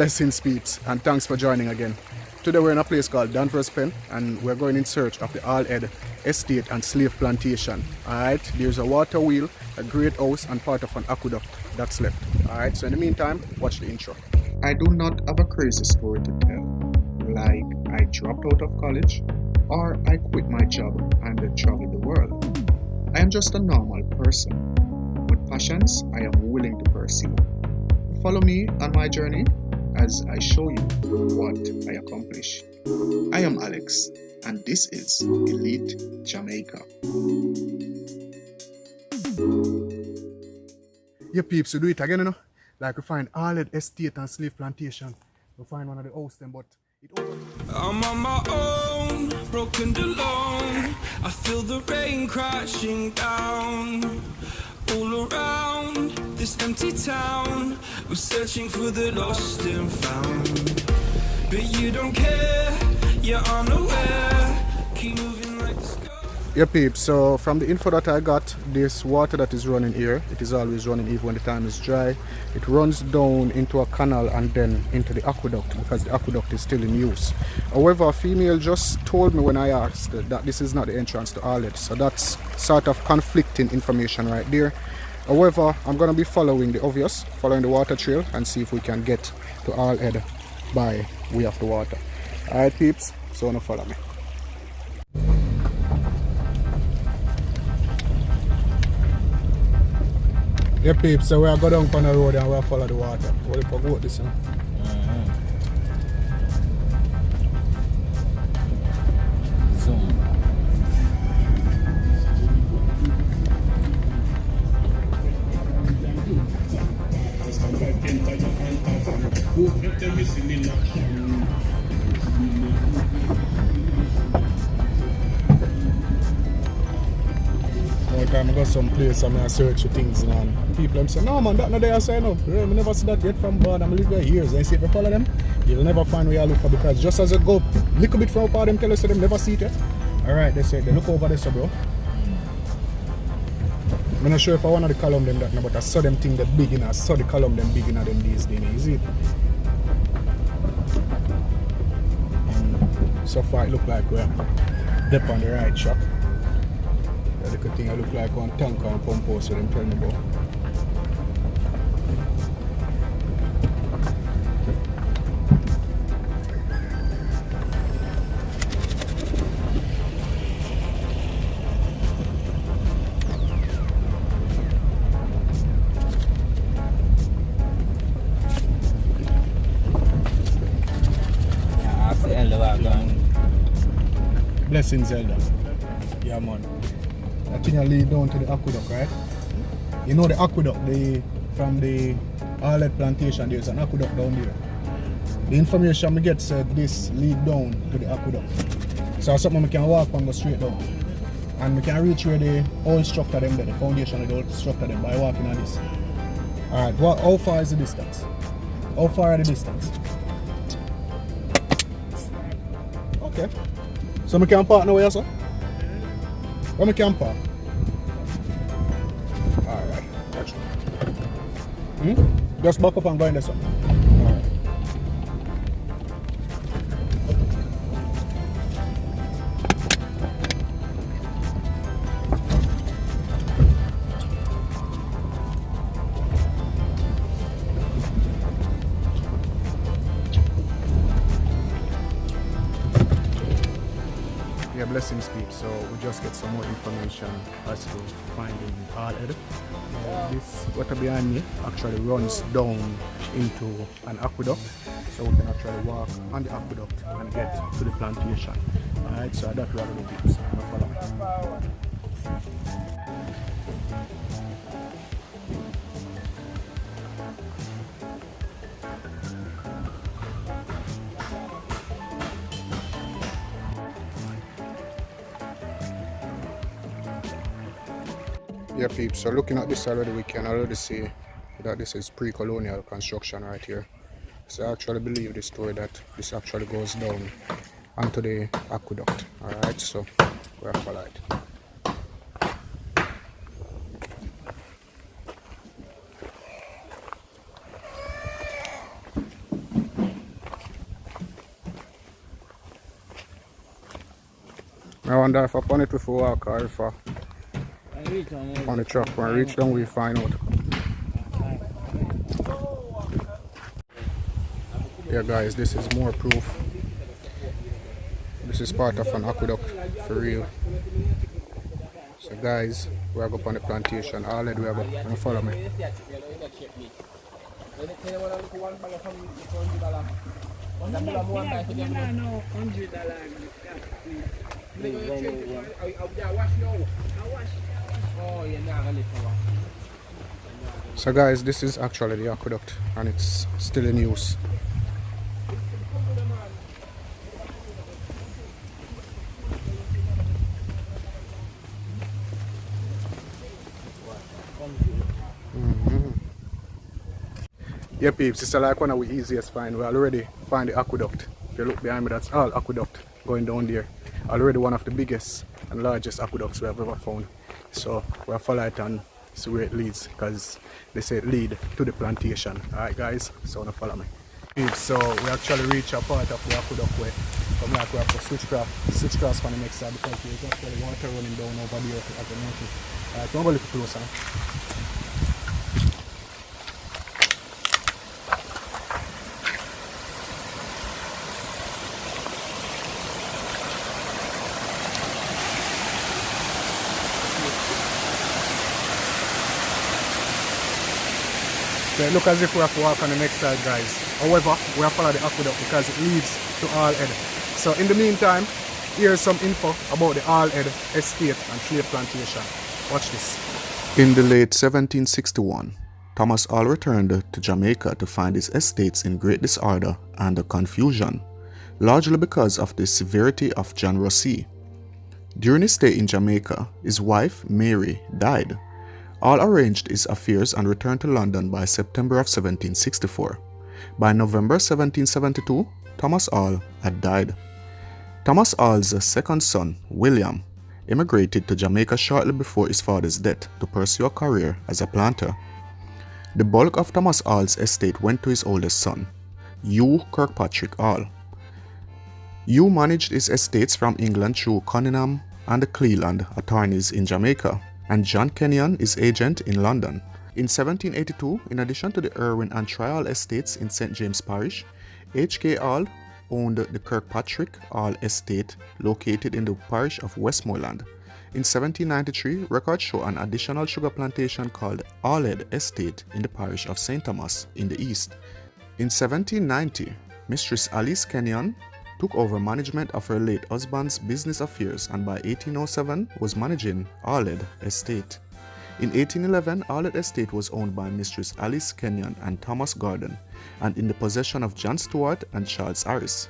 Blessings peeps, and thanks for joining again. Today we're in a place called Danvers Pen and we're going in search of the All-Ed Estate and Slave Plantation. Alright, there's a water wheel, a great house and part of an aqueduct that's left. Alright, so in the meantime, watch the intro. I do not have a crazy story to tell, like I dropped out of college or I quit my job and traveled the world. I am just a normal person with passions I am willing to pursue. Follow me on my journey as I show you what I accomplish. I am Alex and this is Elite Jamaica. Yeah peeps, we do it again, you know? Like we find All-Ed Estate and Slave Plantation. We find one of the house them, but I'm on my own, broken alone. I feel the rain crashing down all around this empty town. We're searching for the lost and found, but you don't care, you're unaware. Keep moving like the sky. yeah peeps, so from the info that I got, this water that is running here, it is always running even when the time is dry. It runs down into a canal and then into the aqueduct because the aqueduct is still in use. However, a female just told me when I asked that this is not the entrance to All-Ed, so that's sort of conflicting information right there. However, I'm going to be following the obvious, following the water trail and see if we can get to All-Ed by way of the water. Alright peeps, so now follow me. Yeah peeps, so we'll go down on the road and we'll follow the water. We'll go this, you know. One time I got some place and I search for things and people them say, no man, that not there I say no. I never see that yet from bad and I live there years. And see if you follow them, you'll never find where you look for because just as you go little bit from up them tell us them never see it yet. Alright, they say they look over there so bro. I'm not sure if I want the column them that now, but I saw them thing that big in I saw the column them big in them these days. You see it? So far it look like we're up on the right track. The good thing I look like one tank and pump house so them tell me about. Blessings, Zelda. Yeah, man. That thing will lead down to the aqueduct, right? You know the aqueduct, from the All-Ed plantation, there's an aqueduct down there. The information we get said this lead down to the aqueduct. So something we can walk and go straight down. And we can reach where the old structure them there, the foundation of the old structure them by walking on this. Alright, how far is the distance? How far are the distance? Okay. So we can park nowhere, sir? Where we can park? Alright, watch it. Just back up and go in there, sir. Alright. Yeah, blessings peeps. So we just get some more information as to finding All-Ed. This water behind me actually runs down into an aqueduct, so we can actually walk on the aqueduct and get to the plantation. Alright, so that's what we do peeps. Now follow me. Yeah peeps, so looking at this already we can already see that this is pre-colonial construction right here. So I actually believe this story that this actually goes down onto the aqueduct. Alright, so we're followed. wonder if upon it if we walk or if on the truck when we reach down we find out. Yeah guys, this is more proof. This is part of an aqueduct for real. So guys, we are going on the plantation. All that we are going. Follow me. So guys, this is actually the aqueduct and it's still in use. Yeah peeps, it's like one of the easiest find. We already find the aqueduct. If you look behind me, that's all aqueduct going down there. Already one of the biggest and largest aqueducts we have ever found. So we'll follow it and see where it leads, because they say it lead to the plantation. Alright guys, so now follow me. Peeps, so we actually reach a part of the aqueduct where come like we have to switch cross from the next side because there's actually water running down over there as you notice. Alright, come a little closer. So it looks as if we have to walk on the next side guys. However, we have to follow the aqueduct because it leads to Allhead. So in the meantime, here's some info about the Allhead estate and slave plantation. Watch this. In the late 1761, Thomas All returned to Jamaica to find his estates in great disorder and confusion, largely because of the severity of John Rossi. During his stay in Jamaica, his wife, Mary, died. All arranged his affairs and returned to London by September of 1764. By November 1772, Thomas All had died. Thomas All's second son, William, immigrated to Jamaica shortly before his father's death to pursue a career as a planter. The bulk of Thomas All's estate went to his oldest son, Hugh Kirkpatrick All. Hugh managed his estates from England through Cunningham and the Cleland attorneys in Jamaica, and John Kenyon, his agent in London. In 1782, in addition to the Irwin and Trial estates in St. James Parish, H.K. All owned the Kirkpatrick All estate located in the parish of Westmoreland. In 1793, records show an additional sugar plantation called Allhead Estate in the parish of St. Thomas in the east. In 1790, Mistress Alice Kenyon took over management of her late husband's business affairs and by 1807 was managing Allhead Estate. In 1811, Allhead Estate was owned by Mistress Alice Kenyon and Thomas Gordon and in the possession of John Stewart and Charles Harris.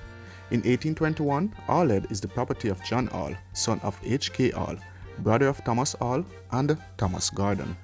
In 1821, Allhead is the property of John All, son of H.K. All, brother of Thomas All and Thomas Gordon.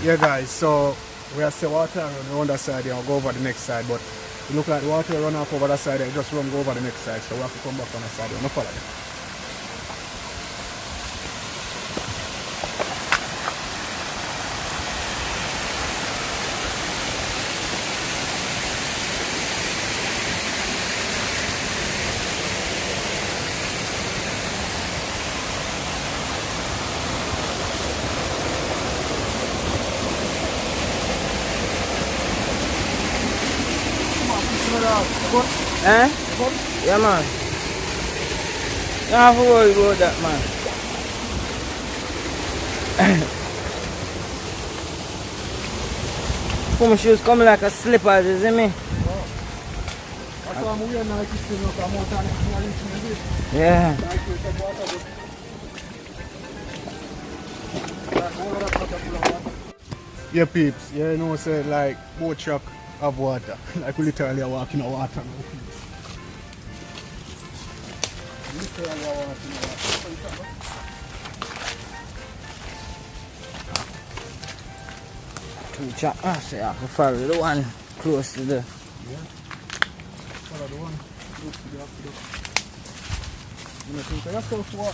Yeah guys, so we have the water on the other side and we'll go over the next side, but it look like the water run off over that side and just run go over the next side, so we have to come back on the side. No follow them. Eh? Yeah, man. You don't have to worry about that, man. For my shoes coming like a slipper, you see me? Yeah. Yeah, peeps. Yeah, you know, say like boat truck of water. Like we literally are walking on water now, peeps. Literally are walking on water. I say I can follow the one close to the. Yeah. Follow the one close to the aqueduct. You know, think that's so far.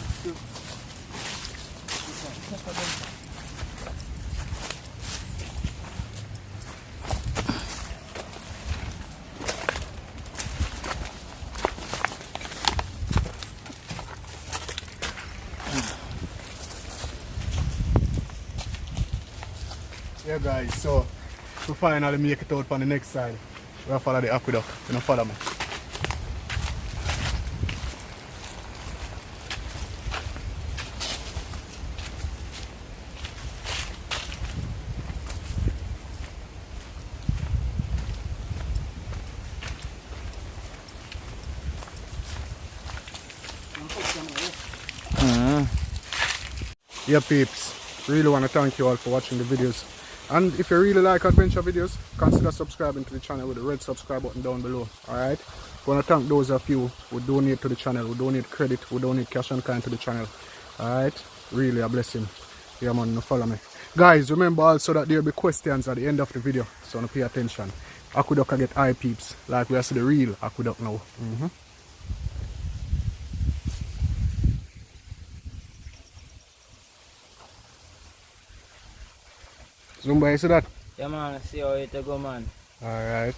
Yeah guys, so we finally make it out on the next side. We'll follow the aqueduct. You know, follow me. Yeah peeps, really want to thank you all for watching the videos, and if you really like adventure videos, consider subscribing to the channel with the red subscribe button down below. Alright, want to thank those of you who donate to the channel, who donate credit, who donate cash and kind to the channel. Alright, really a blessing. Yeah man, follow me guys. Remember also that there will be questions at the end of the video, so pay attention. Aqueduct get eye peeps, like we are see the real aqueduct now. Zumba, you see that? Yeah man, I see how it go man. Alright.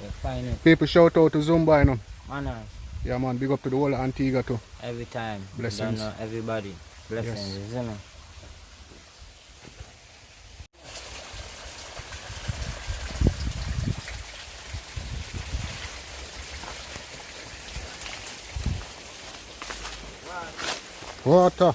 Yeah, fine it. People shout out to Zumba, you know. Man, Yeah man, big up to the whole Antigua too. every time. Blessings. Don't know everybody. Blessings, Yes. isn't it? Water.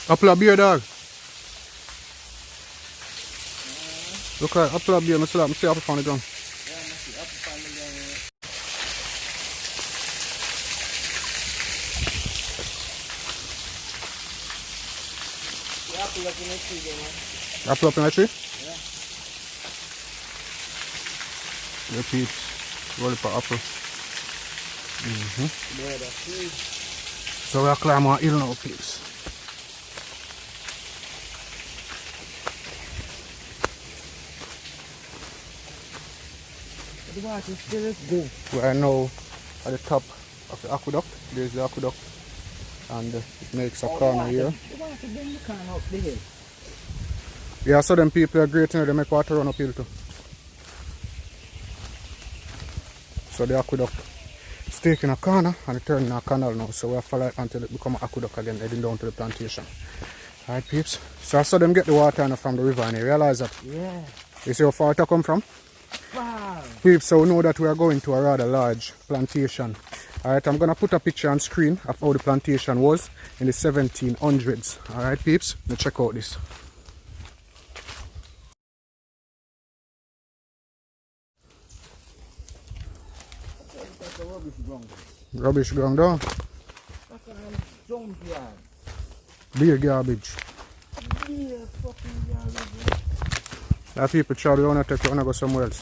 Apple a beer dog. Look at apple a beer, I see apple on the ground. Apple up in the tree there, man. Apple up in the tree? Yeah. Yeah, peeps. Roll it for apple. There, the tree. So we are climbing a hill now, peeps. The water still is good. We are now at the top of the aqueduct. There's the aqueduct, and it makes a corner here. The water bring the can up the hill. Yeah, so them people are great, you know, they make water run uphill too. So the aqueduct is taking a corner and it turning a canal now. So we'll follow it until it becomes an aqueduct again, heading down to the plantation. Alright peeps. So I saw them get the water from the river and you realize that. Yeah. You see how far it come from? Wow. Peeps, so we know that we are going to a rather large plantation. Alright, I'm going to put a picture on screen of how the plantation was in the 1700s. Alright peeps, let's check out this. That's a rubbish ground. Rubbish ground down. That's a junkyard. Beer garbage. Yeah, fucking garbage. That people try to want to take you, want to go somewhere else.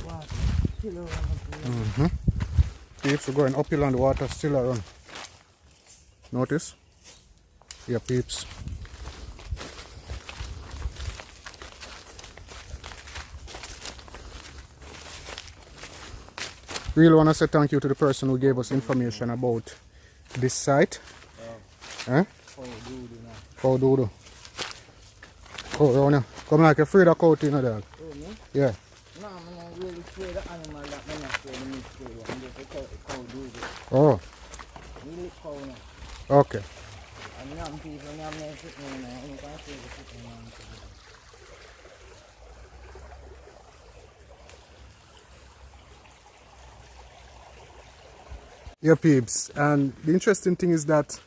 Water still around. Peeps, we're going uphill and the water still around. Notice? Yeah, peeps. Really want to say thank you to the person who gave us information about this site. Eh? Cow doodle. Oh, Ronnie, come like you're afraid of cow, you know, dog? Oh, me? Yeah. No, I'm not really afraid of animal that I'm not afraid of me afraid of. I'm just a cow doodle. Oh, Me live cow now. okay. I'm not people, I'm not sitting now. I'm not afraid of sitting now. Yeah, peeps. And the interesting thing is that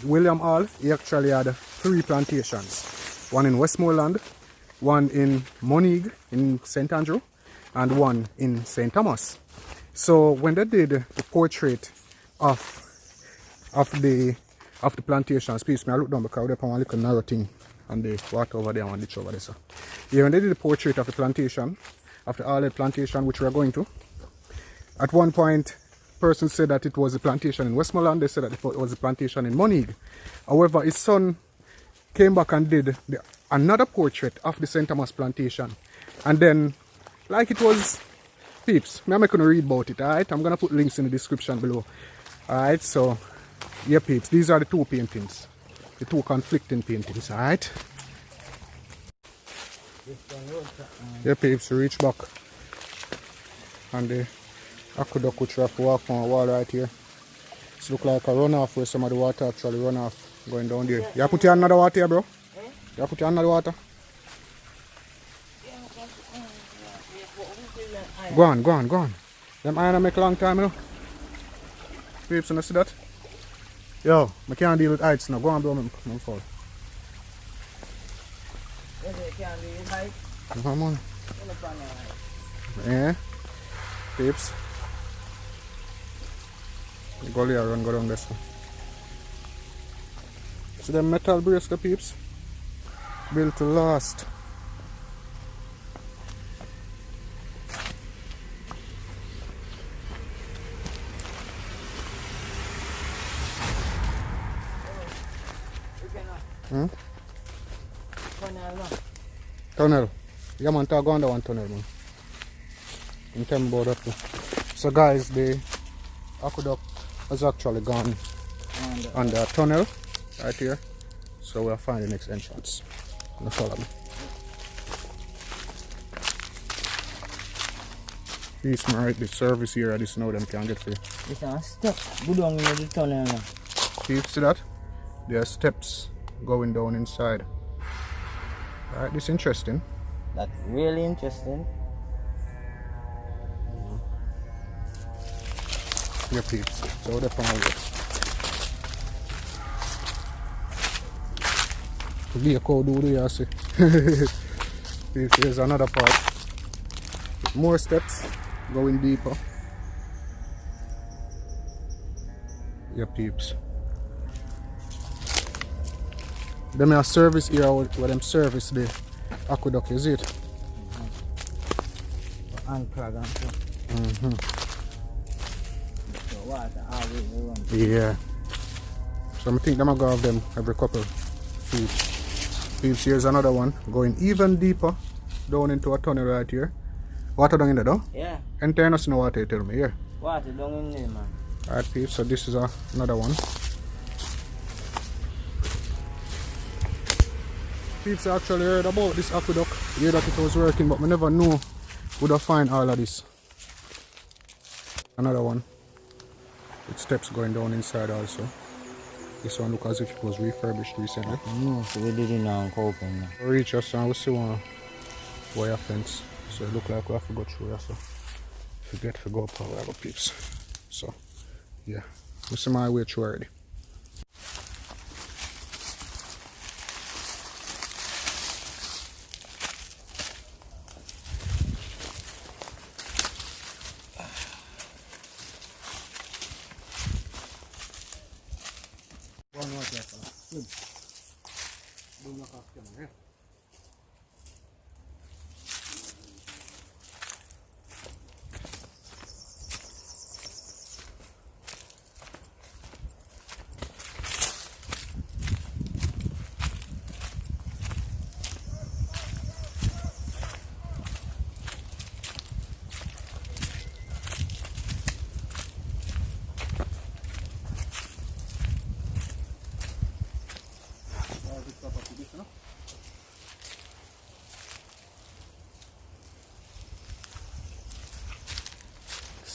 William Hall, he actually had 3 plantations. One in Westmoreland, one in Moneague in St. Andrew, and one in St. Thomas. So when they did the portrait of the plantations, peeps, I look down because they have one little narrow thing and the water over there and ditch over there. So yeah, when they did the portrait of the plantation, of the Hall plantation, which we are going to, at one point person said that it was a plantation in Westmoreland, they said that it was a plantation in Moneague. However, his son came back and did another portrait of the St. Thomas plantation. And then, like it was, peeps, I'm not going to read about it, alright? I'm going to put links in the description below. Alright, so, yeah, peeps, these are the 2 paintings. The 2 conflicting paintings, alright? Yeah, peeps, reach back. And the aqueduct which we have to walk on a wall right here. It looks like a runoff where some of the water actually run off going down there. You put your another water here, bro? You put your another water? Go on, go on, go on. Them iron make a long time, you know. Peeps, you see that? Yo, I can't deal with heights now. Go on, bro, I'm fall. Come on. Yeah. Peeps. The gully around, go down this one. See the metal brace, the peeps? Built to last. Hmm? Tunnel. Yeah, man, go under one tunnel, man. You tell me about that too. So guys, the aqueduct has actually gone under a tunnel right here. So we'll find the next entrance. Now follow me. Please, man, right, the service here, I just know them can't get free. It's a step. Go down in the tunnel now. You see that? There are steps going down inside. Alright, this is interesting. That's really interesting. Yeah, peeps. So they're from over. Be a cold dude, you see. Peeps, here's another part. More steps going deeper. Yeah, peeps. Them have service here where them service the aqueduct, is it? Unclog and so. So water always run. Yeah. So I think them are going to have them every couple feet. Peeps, here's another one going even deeper down into a tunnel right here. Water down in there though? Yeah. And there no water, you tell me, here. Water down in there, man. Alright, peeps, so this is another one. Peeps, I actually heard about this aqueduct. Yeah, that it was working, but we never knew would have find all of this. Another one with steps going down inside also. This one look as if it was refurbished recently. No, so we didn't know open now. We reach us and we see one wire fence. So it look like we have to go through here. So forget to go up how we go, peeps. So yeah, we see my way through already. One more there, good. Do not have them here.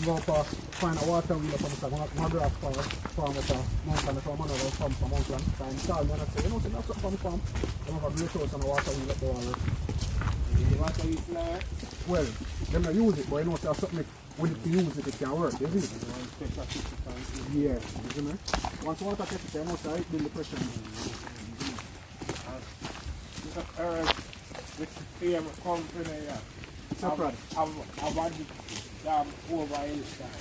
go up find a water wheel from the graph farm with a mountain from another farm from mountain. And call me and I say, you know, that's something from the farm. I have a great house and a water wheel up there already. The water wheel still there? Well, them not use it, but you know, there's something when you use it, it can work, isn't it? Yeah, isn't it? Once water gets it, you know, so it build the pressure. It's a earth with the same company. Separate. I've had it over inside.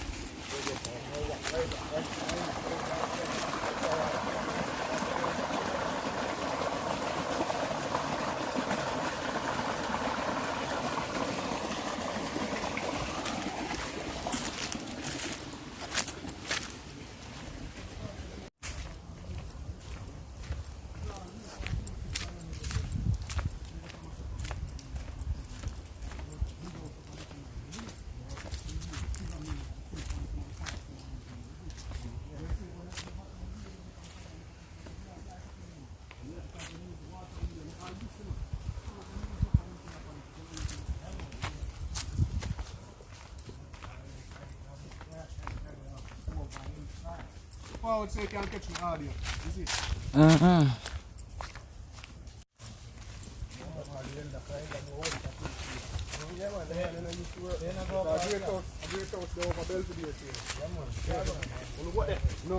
Forward so you can catch my audio. You see? No,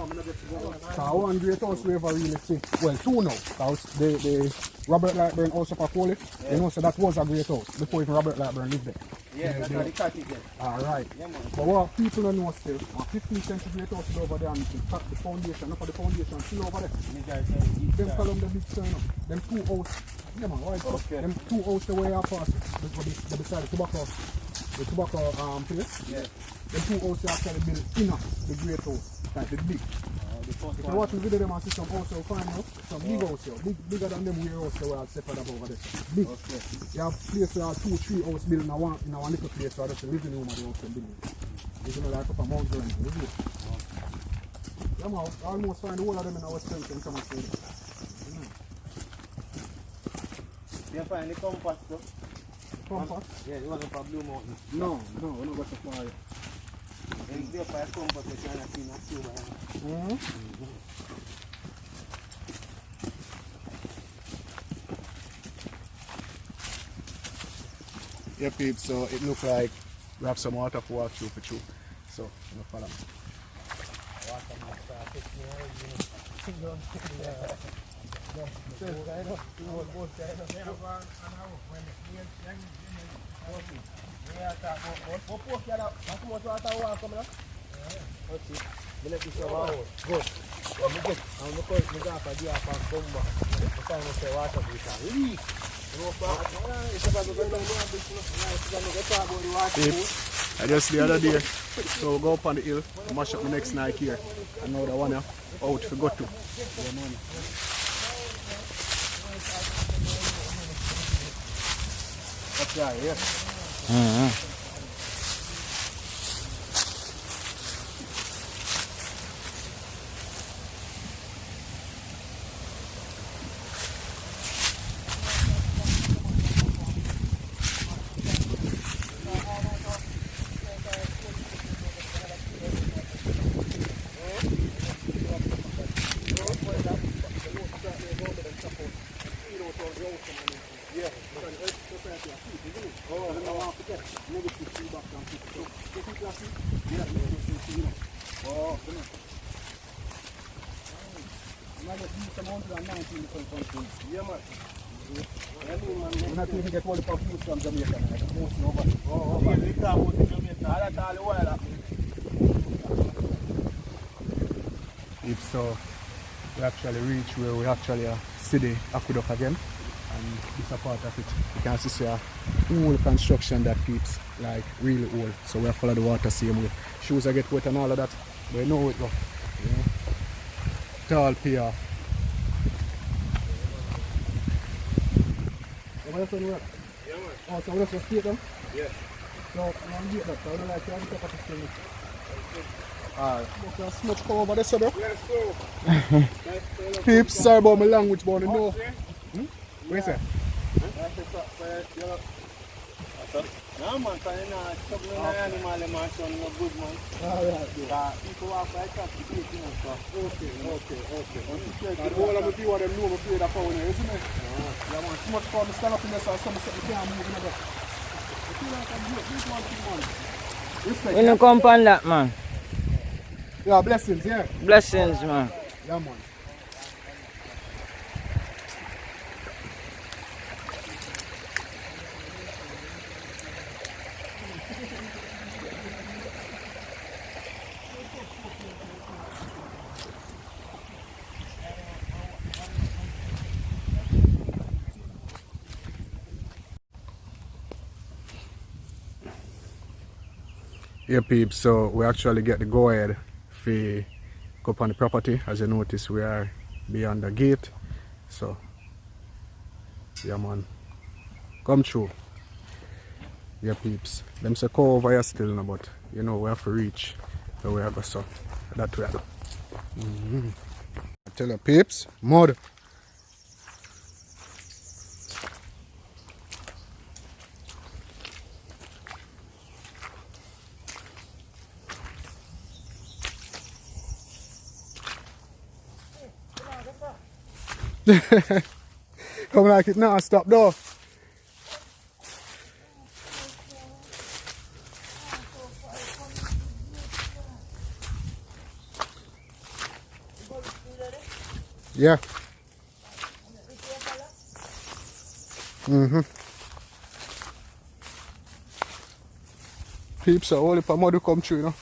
I'm not getting one. So one great house we ever really see. Well, two now. Because the Robert Lightburn house up a Foley, you know, so that was a great house before even Robert Lightburn lived there. Yeah, that's how the cat is there. Alright. Yeah, man. But what people don't know still, a 15th century great house is over there and the foundation, up for the foundation, still over there. Them call them the big stone. Them two houses. Yeah man, right? Okay. Them two houses the way apart. They beside the tobacco place. Yeah. Them two houses actually built inner the great house. Like the big. If you watch the video, them and see some house you'll find out. Some big house here. Bigger than them warehouse they were separate over there. Big. Okay. You have place where 2-3 house built in one little place, so that's the living room of the house building. You know, like up a mountain, isn't it? Yeah, man, I almost find all of them in our strength in some state. You find the compass though? Compass? Yeah, it wasn't for Blue Mountain. No, we're not going to fly. And it's there for a compass that you're not seeing a silver. Yeah, peeps, so it looks like we have some water for walk through for you. So, you know, follow me. Peeps, I just the other day, so we'll go up on the hill, mash up the next night here. And now the one here, out to go to. That's right, yeah. We're not even get all the confused from Jamaica. Most nobody. If so, we actually reach where we actually see the aqueduct again, and this is a part of it. You can see a whole construction that keeps like really old. So we follow the water same way. Shoes I get wet and all of that, but you know it go. You know? It all pay off. Where's the work? Yeah, man. Oh, so we're just straight them? Yeah. So, I'm get that. So I don't like to have a cup of thing. Alright. There's so much come over there, so bro. Yes, so. Peeps, sorry about my language, but I know. What you say? No man, because you know, something in the animal, man, so no good man. Alright, People walk by trap to eat, you know, so. okay. And all of the people them know me play that power now, isn't it? Yeah man, too much power, stand up in this or something, you can't move in the back. I feel like I'm doing this one thing, man. Respect. We no come on that, man. Yeah, blessings, yeah. Blessings, man. Yeah man. Yeah peeps, so we actually get the go ahead for go up on the property. As you notice, we are beyond the gate. So yeah man, come through. Yeah peeps, them say go over here still now, but you know we have to reach where we are going, so that way I do. I tell you peeps, mud. Come like it now, stop though. Yeah. Peeps are all if a mud will come through, you know.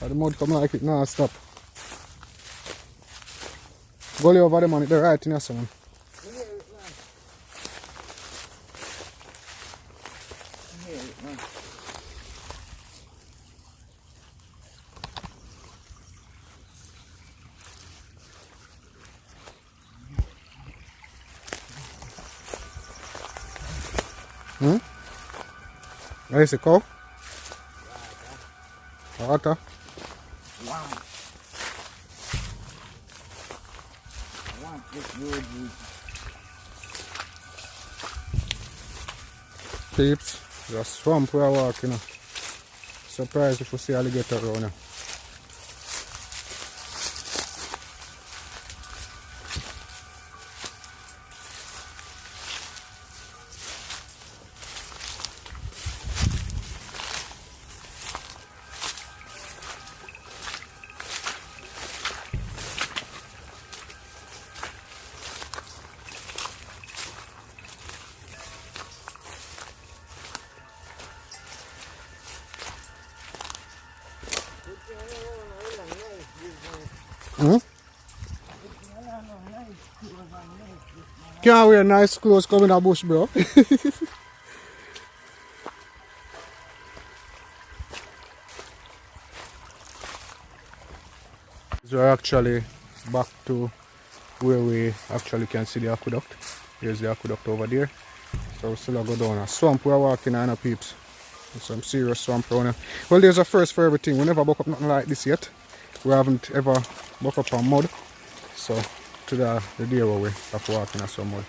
And the mud come like it now, stop. Go over there man, they're right in here, son. Where is the cow? Water. Peeps, the swamp we are walking. Surprised if we see alligator around here. Can't wear nice clothes coming in the bush, bro. So we're actually back to where we actually can see the aqueduct. Here's the aqueduct over there. So we still go down a swamp we're walking on, peeps. There's some serious swamp around here. Well, there's a first for everything. We never buck up nothing like this yet. We haven't ever buck up on mud. So to the day where we have to walk in some mud.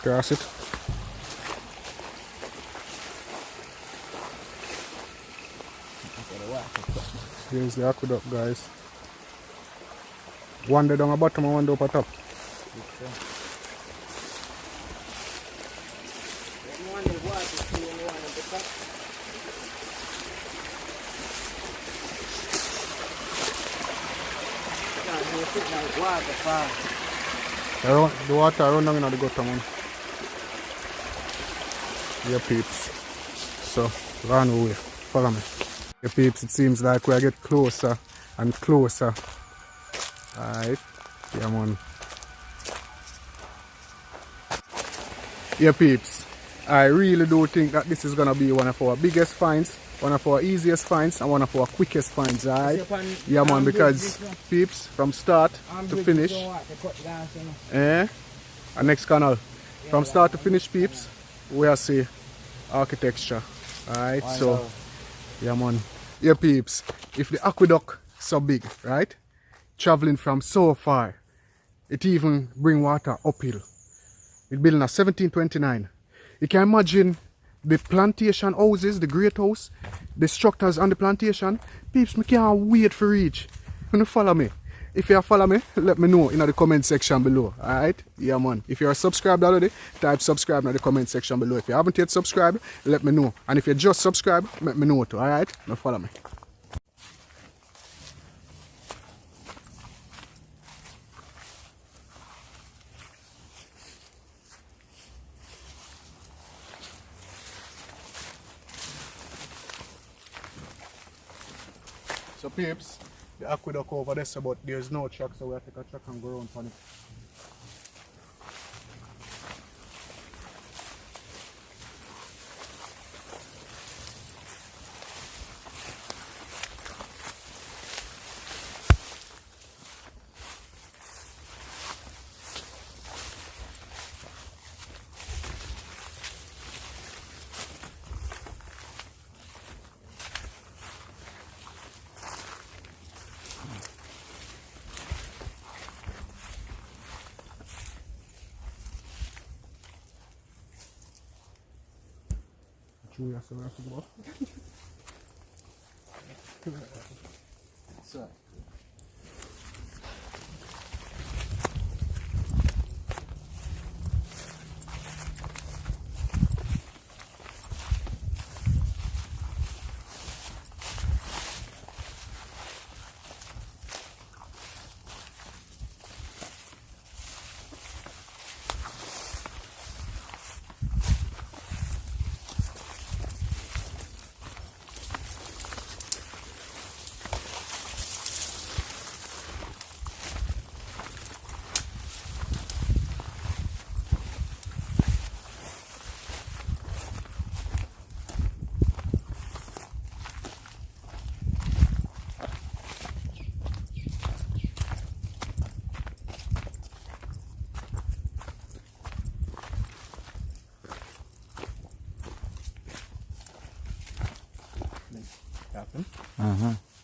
Cross it. Here's the aqueduct, guys. One down the bottom and one up at top. The water around down in the gutter, man. Yeah, peeps. So, run away. Follow me. Yeah, peeps, it seems like we get closer and closer. Alright. Yeah, man. Yeah, peeps. I really do think that this is going to be one of our biggest finds, one of our easiest finds, and one of our quickest finds, alright? Yeah, man, because peeps, from start to finish, and next canal, from start to finish, peeps, we are see architecture, alright? So, yeah, man. Yeah, peeps, if the aqueduct so big, right, traveling from so far, it even bring water uphill. It built in 1729. You can imagine the plantation houses, the great house, the structures on the plantation. Peeps, me can't wait for reach. You follow me? If you follow me, let me know in the comment section below. Alright? Yeah, man. If you are subscribed already, type subscribe in the comment section below. If you haven't yet subscribed, let me know. And if you just subscribed, let me know too. Alright? Now follow me. So peeps, the aqueduct over there, so but there's no truck, so we have to take a truck and go around on it. Julia, so we have to go up. So.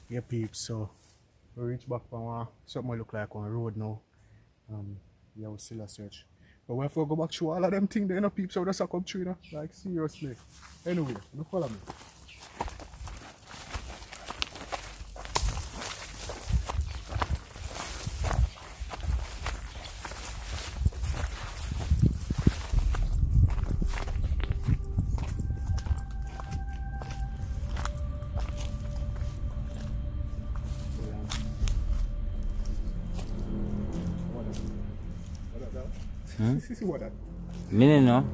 Yeah, peeps, so we reach back from something look like on a road now. Yeah, we still a search. But we have to go back through all of them things, you know, peeps, so that's a come through, you know? Like, seriously. Anyway, you follow me. What that? Me don't know.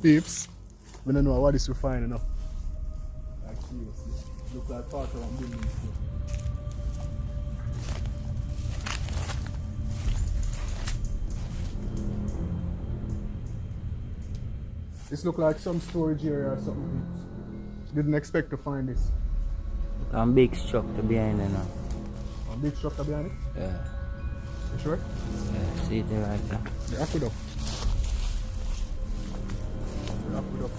Peeps, we don't know what this will find, you know. Like, seriously. Look like part of a building. This look like some storage area or something, peeps. Didn't expect to find this. A big structure behind it now. A big structure behind it? Yeah. You sure? Yeah, see it right there. The aqueduct. The aqueduct.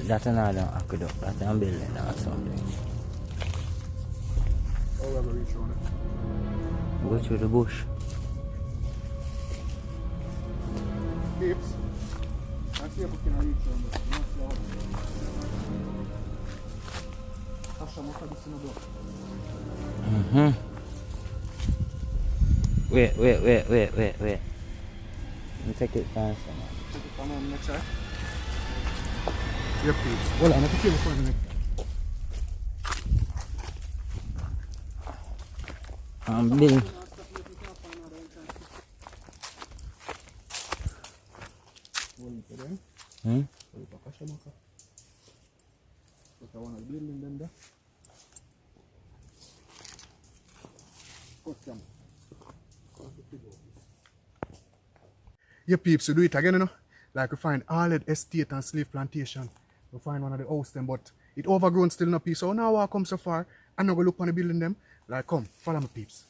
That's another aqueduct. That's a building or something. Oh, we're going to reach on it. Go through the bush. Peeps, let's see if we can reach on it. You must see how Tasha, what are this in the block? Wait. Let me take it fast. Take it from on the next side. Yep, peeps. Hold on, I can see what's going on. Building. Yeah, peeps, we do it again, you know. Like we find all the estate and slave plantation. We find one of the house them, but it overgrown still no peace. So now I come so far, I'm not gonna look on the building them. Like, come, follow me, peeps.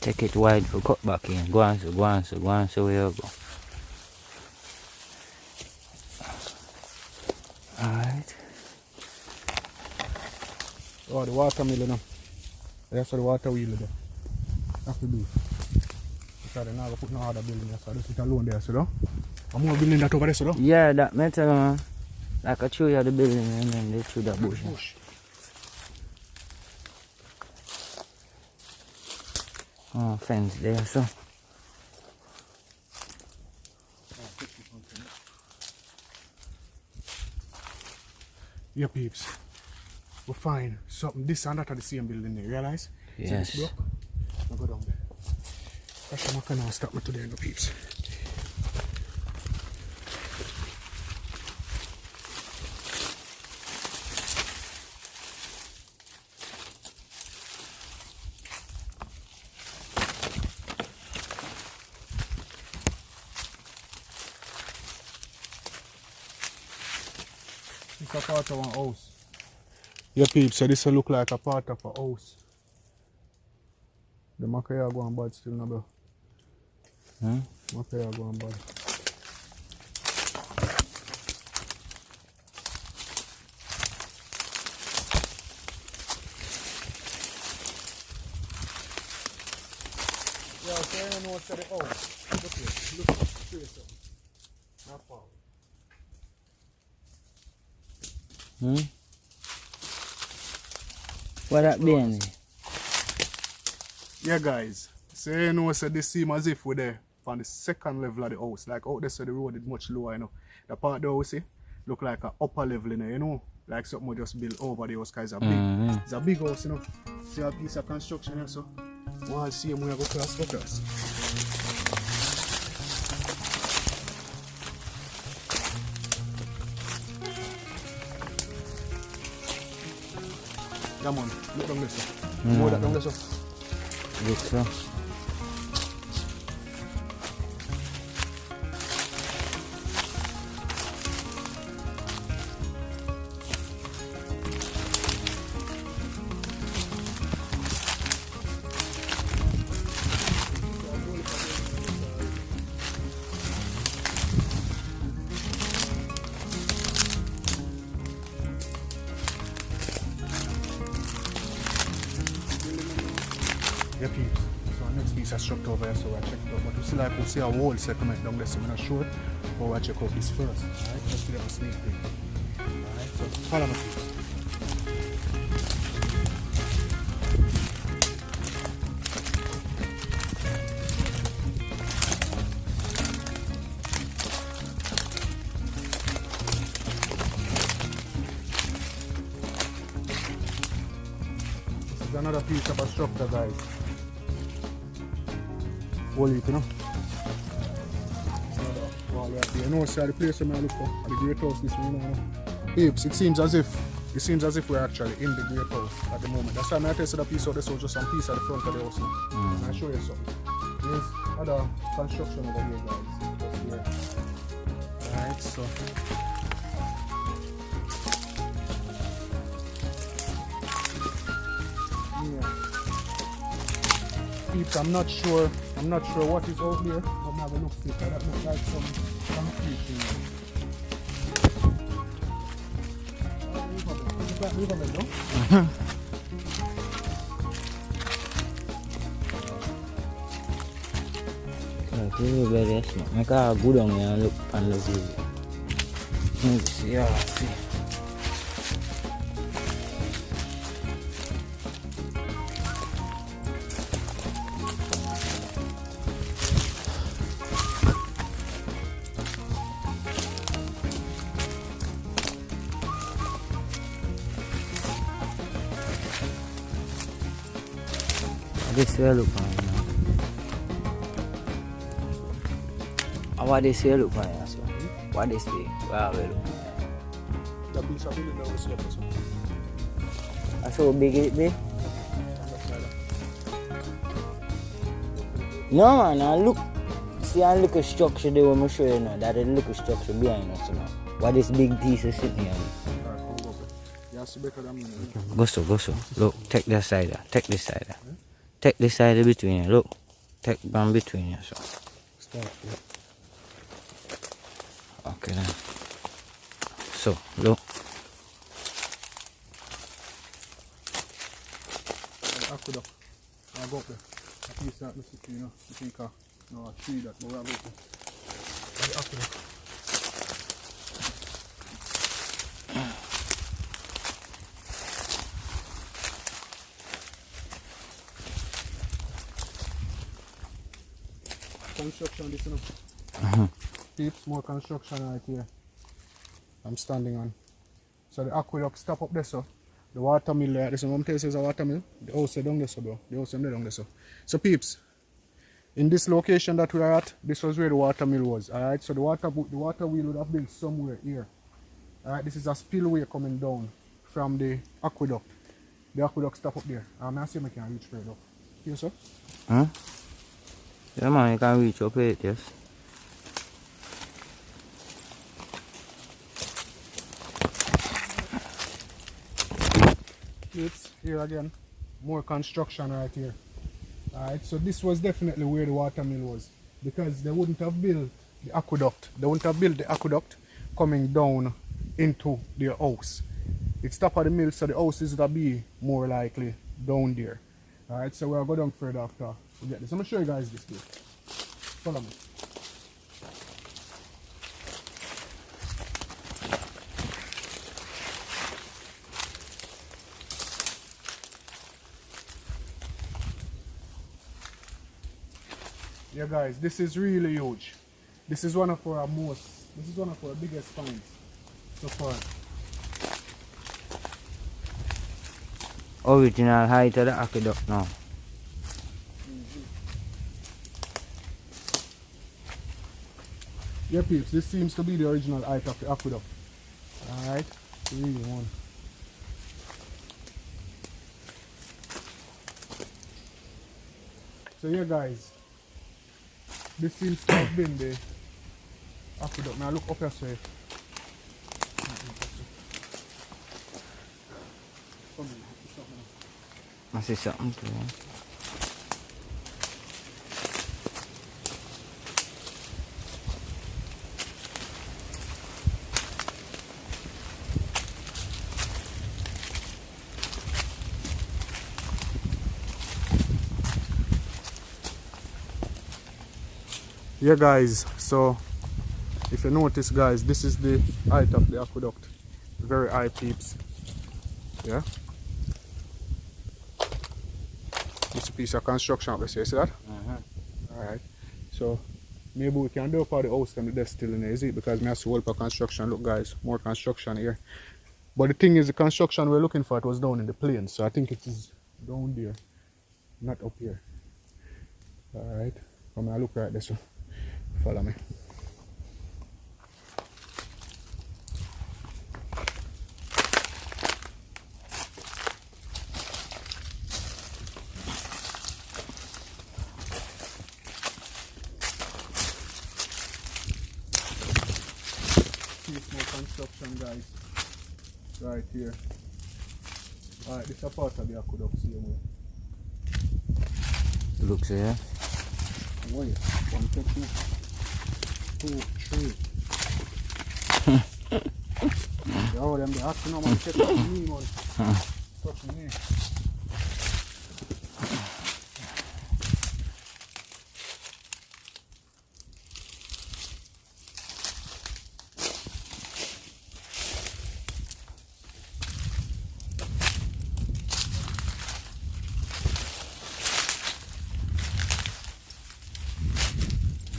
Take it wide for cut back in. Go on, so where you go. Alright. Oh, the watermill, you know. That's what the water wheel there. Have to do. Because they're not going to put no other building there, so just sit alone there, so one more building that over there, so Yeah, that metal, man. Like I show you the building and then they through that bush. Oh, fence there, so. Yeah, peeps. We find something this and that at the same building there, realize? Yes. See this block? I'll go down there. That's what I can stop me today, no peeps. It's a part of one house. Yeah, peeps, so this will look like a part of a house. The macaya go on bad still, no, bro. Hmm? Macaya go on bad. Yeah, so you know what's the house. Look here, look, show you something. Not far. Hmm? What that being? Yeah, guys. So you know, so this seems as if we're there on the second level of the house. Like out there, so the road is much lower, you know. The part of the house, look like an upper level, you know. Like something we just built over the house, because it's a big, it's a big house, you know. See a piece of construction here, so we'll see him when we go cross. Yeah, man, look down this. More that down this. This, so. Yeah, peeps. So our next piece of structure over here, so we'll check it out. But we still like to see a whole settlement down there, so we're not sure. But we'll check out this first. Alright, let's do that sneak peek. Alright, so follow me, peeps. This is another piece of a structure, guys. Whole heap, you know. You know, see the place where I look for, at the great house this one, you know. Peeps, it seems as if we're actually in the great house at the moment. That's why I'm going to test the piece of this house, just some piece at the front of the house now. And I'll show you something. There's other construction over here, guys. Just here. Alright, so. Yeah. Peeps, I'm not sure what is out there, but I'm have a look see, that looks like some concrete thing. Leave a bit, no? Okay, very smart. Make a good on here and look and look easy. Yeah, see. This way look fine now. What this way look fine as well? What this way? Where we look fine? The piece of building that was here, so. That's how big it be? No man, I look. See, I look a structure there when I show you now. That is look a structure behind us now. What this big piece is sitting here? Go so. Look, take that side there. Take this side there. Take this side between you. Look. Take one between you. So. Start, yeah. Okay then. So, look. aqueduct. I'll go up there. At least that looks you know, you think no a tree that but we'll go up there. The aqueduct. Construction this you know. Peeps, more construction right here. I'm standing on. So the aqueduct stop up there so. The water mill there, this is one place is a water mill. The house is down there so bro. The house is down there so. So peeps, in this location that we are at, this was where the water mill was. Alright, so the water wheel would have been somewhere here. Alright, this is a spillway coming down from the aqueduct. The aqueduct stop up there. I see I can reach further up. Here sir? Huh? Yeah man, you can reach up it, yes. It's here again, more construction right here. Alright, so this was definitely where the water mill was because they wouldn't have built the aqueduct. They wouldn't have built the aqueduct coming down into their house. It's top of the mill, so the houses would be more likely down there. Alright, so we'll go down further after we get this. I'm gonna show you guys this here. Follow me. Yeah guys, this is really huge. This is one of our biggest finds so far. Original height of the aqueduct now. Yeah peeps, this seems to be the original height of the aqueduct. Alright, really one. So yeah guys, this seems to have been the aqueduct. Now look up here sir. I see something too. Yeah guys, so if you notice guys, this is the height of the aqueduct. Very high peeps. Yeah. It's a piece of construction up there, see that? Alright. So maybe we can do up all the house and that's still in there, is it? Because we have to hold for construction. Look guys, more construction here. But the thing is the construction we're looking for it was down in the plains. So I think it is down there. Not up here. Alright. Come and look right there so. Follow me. See more construction guys. Right here. Alright, this is a part of the aqueduct same way. Looks here. Oh yeah. 1, 2, 3. Yo, them the action on check out me, man. Touch me.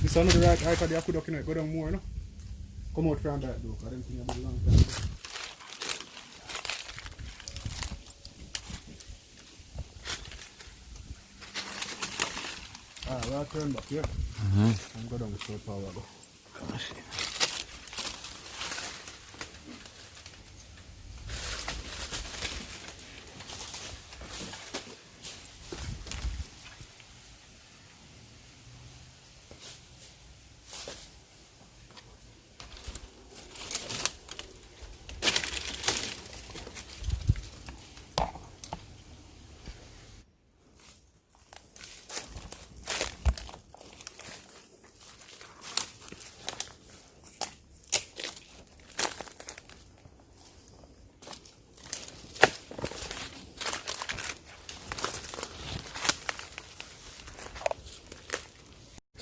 This is not the right height of the aqueduct, you know, go down more, no? Come out from that though, because I don't think I'll be long time. Alright, we'll turn back here. And go down the short power go.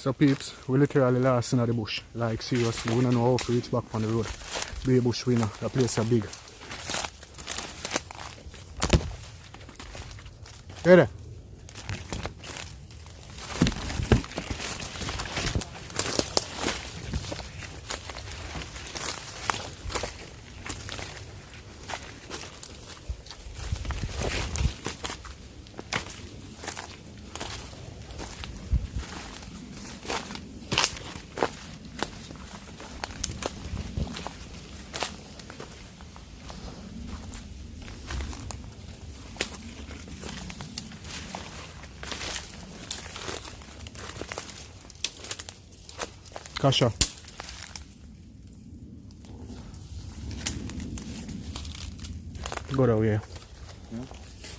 So peeps, we literally lost in the bush. Like seriously, we don't know how to reach back on the road. Big bush winner, the place is big. Hey there. Kasha. Go that way.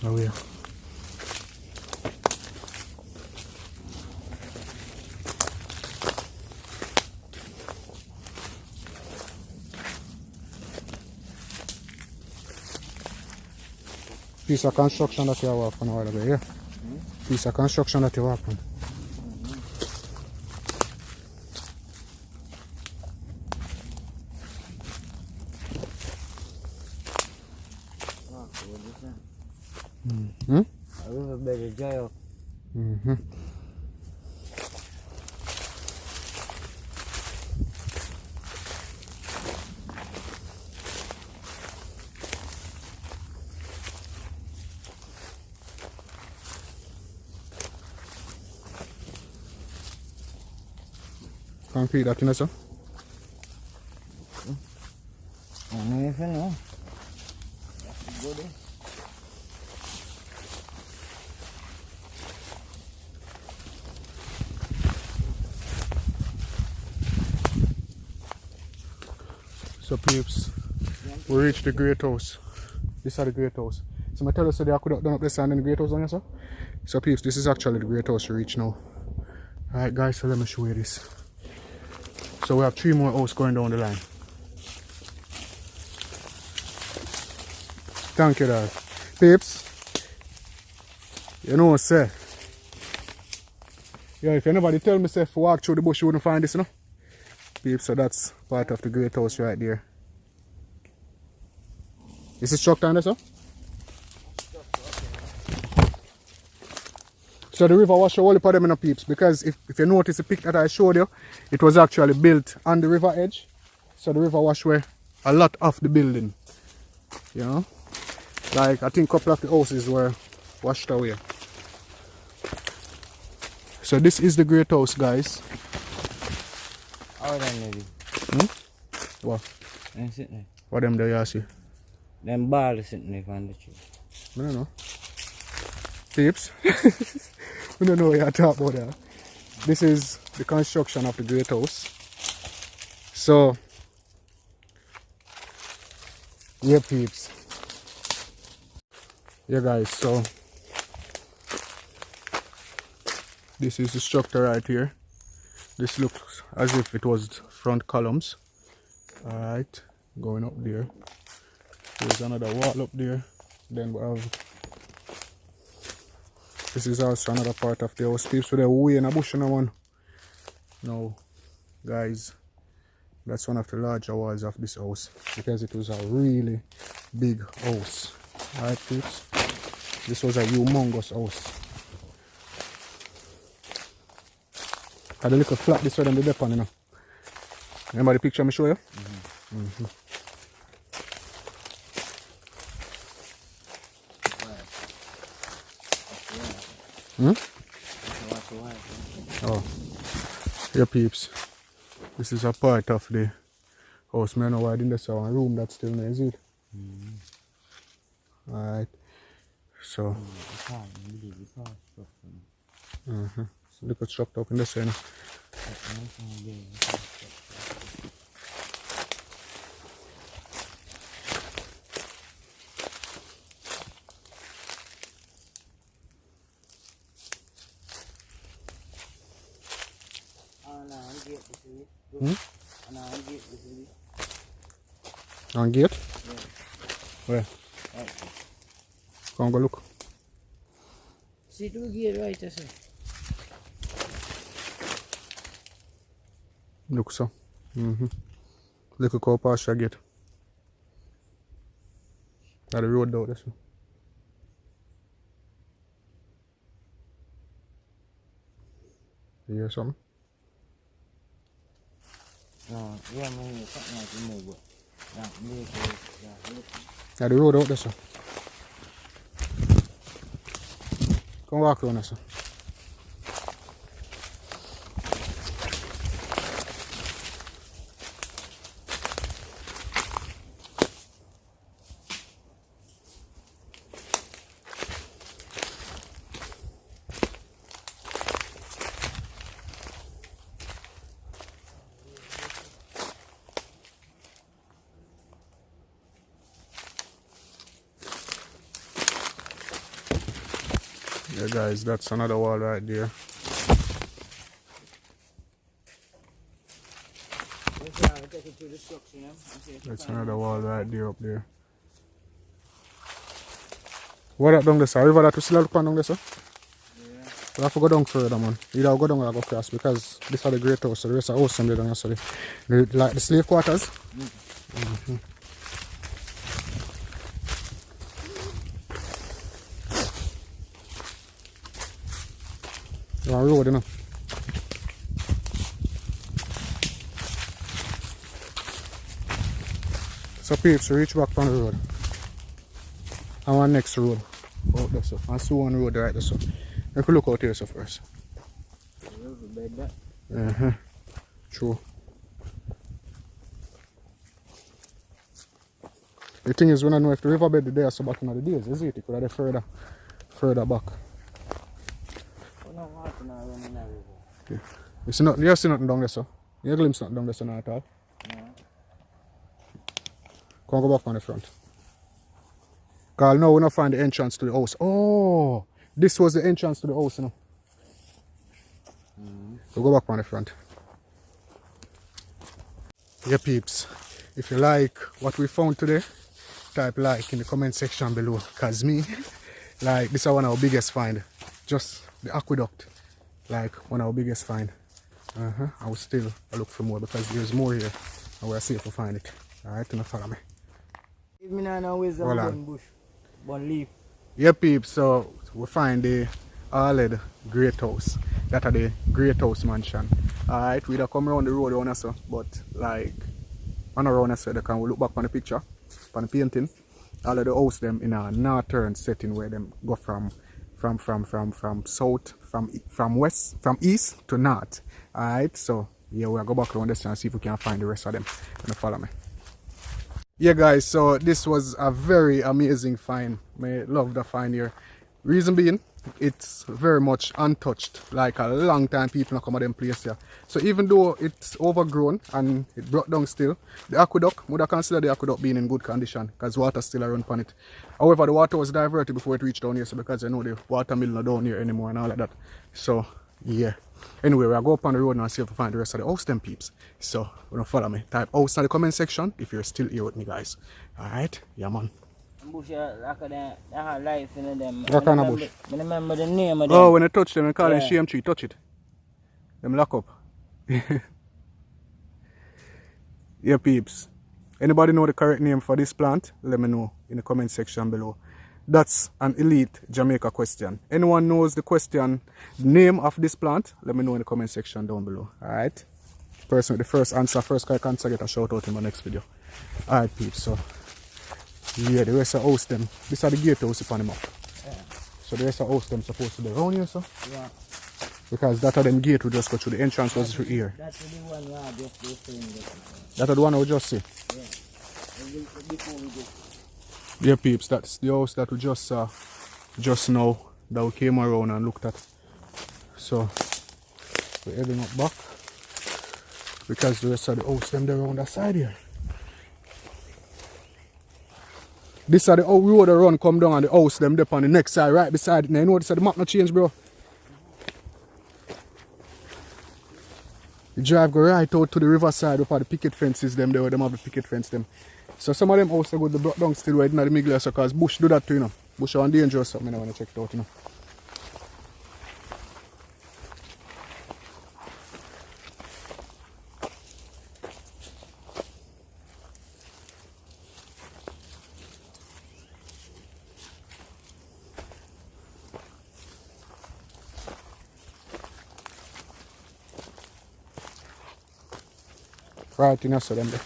That way. Piece of construction that you are working on, yeah? Piece of construction that you are working. I will better dry up. Concrete that, you know, sir? I don't know if I know. Go there. So peeps, we reached the great house. This is the great house. So I tell you, so I could have done up this and then the great house on here, sir. So peeps, this is actually the great house we reach now. Alright guys, so let me show you this. So we have 3 more houses going down the line. Thank you, dad. Peeps, you know, sir. Yeah, if anybody tell me, say, if we walk through the bush, you wouldn't find this, you know? Peeps, so that's part of the great house right there. Is this truck down there, sir? So the river wash all of them in the peeps, because if you notice the pic that I showed you, it was actually built on the river edge. So the river wash away a lot of the building. You know? Like I think a couple of the houses were washed away. So this is the great house, guys. How them maybe? What? Them sitting there. What them there you see? Them balls sitting there on the tree. I don't know. Peeps. We don't know what you're talking about there. This is the construction of the great house. So yeah peeps. Yeah guys, so this is the structure right here. This looks as if it was front columns. Alright, going up there. There's another wall up there. Then we have, this is also another part of the house. Peeps, so they're way in a bush in one. Now, guys, that's one of the larger walls of this house because it was a really big house. Alright, peeps, this was a humongous house. Had a little flat this way than the depot, you know. Remember the picture I show you? Oh, yeah, peeps. This is a part of the house. I don't know why I didn't see one room that's still there, is it? Alright. So, look at structure up in the center. On gate? Yeah. Where? Right. Come go look. See the gate right there, sir. Look so. Little cow pasture gate. That's the road down there. So. You hear something? No, yeah, man, something like to move. That's the road out there, so. Come walk around there, so. Yeah guys, that's another wall right there. That's another wall right there up there. What that down there, sir? River that we still have to pan down there, sir? Yeah. We have to go down further, man. Either go down or go across because this are the great house, so the rest of the house down there, so like the slave quarters. One road, you know. So peeps, we reach back on the road. And one next road out there, so. And see one road right there, so. You can look out here, so first. True. The thing is, we don't know if the riverbed is there, so back in the days, is it? It could have been further back. Yeah. You see nothing down there, so? You glimpse nothing down there, so not at all? No. Come go back on the front. Because now we don't find the entrance to the house. Oh! This was the entrance to the house, you know. So go back on the front. Yeah, peeps. If you like what we found today, type like in the comment section below. Because me, like, this is one of our biggest find. Just the aqueduct. Like, one of our biggest find. I will still look for more because there's more here. And we'll see if we find it. Alright, you know, follow me. If me not know where's the bush, one leaf. Yeah, peeps, so we find the Aled Great House. That are the Great House Mansion. Alright, we don't come around the road on us, but like on around us, they can look back on the picture, on the painting. All of the house them in a northern setting where them go from south, from west, from east to north. Alright, so yeah, we'll go back around this and see if we can find the rest of them. And follow me. Yeah guys, so this was a very amazing find. I love the find here. Reason being, it's very much untouched. Like a long time people not come to them place here. So even though it's overgrown and it brought down still, the aqueduct, would I consider the aqueduct being in good condition because water still around on it. However, the water was diverted before it reached down here, so because I know the water mill not down here anymore and all like that. So yeah. Anyway, we'll go up on the road and see if we find the rest of the house them peeps. So, you know, follow me. Type house in the comment section if you're still here with me, guys. Alright? Yeah, man. Bush, that had life in them. What kind of bush? I remember the name of them. Oh, when they touch them, they call them shame tree. Touch it. Them lock up. Yeah, peeps. Anybody know the correct name for this plant? Let me know in the comment section below. That's an Elite Jamaica question. Anyone knows the question, name of this plant? Let me know in the comment section down below. Alright? Person with the first answer get a shout out in my next video. Alright, peeps. So, yeah, the rest of the house them. These are the gate house upon them up. Yeah. So the rest of the house them supposed to be around here, so? Yeah. Because that of them gate we just go through. The entrance was through here. That's the one we are just saying. That's the one we just see? Yeah. Before we go. Yeah, peeps, that's the house that we just saw just now that we came around and looked at. So we're heading up back because the rest of the house them there around that side here. This is the road that run come down and the house them there on the next side right beside it. Now you know this is the map not change, bro. You drive go right out to the riverside where the picket fences them there where them have the picket fence them. So some of them also go to the block down still right in the middle so because bush do that too, you know. Bush are dangerous, so I want to check it out, you know. Right in so them there.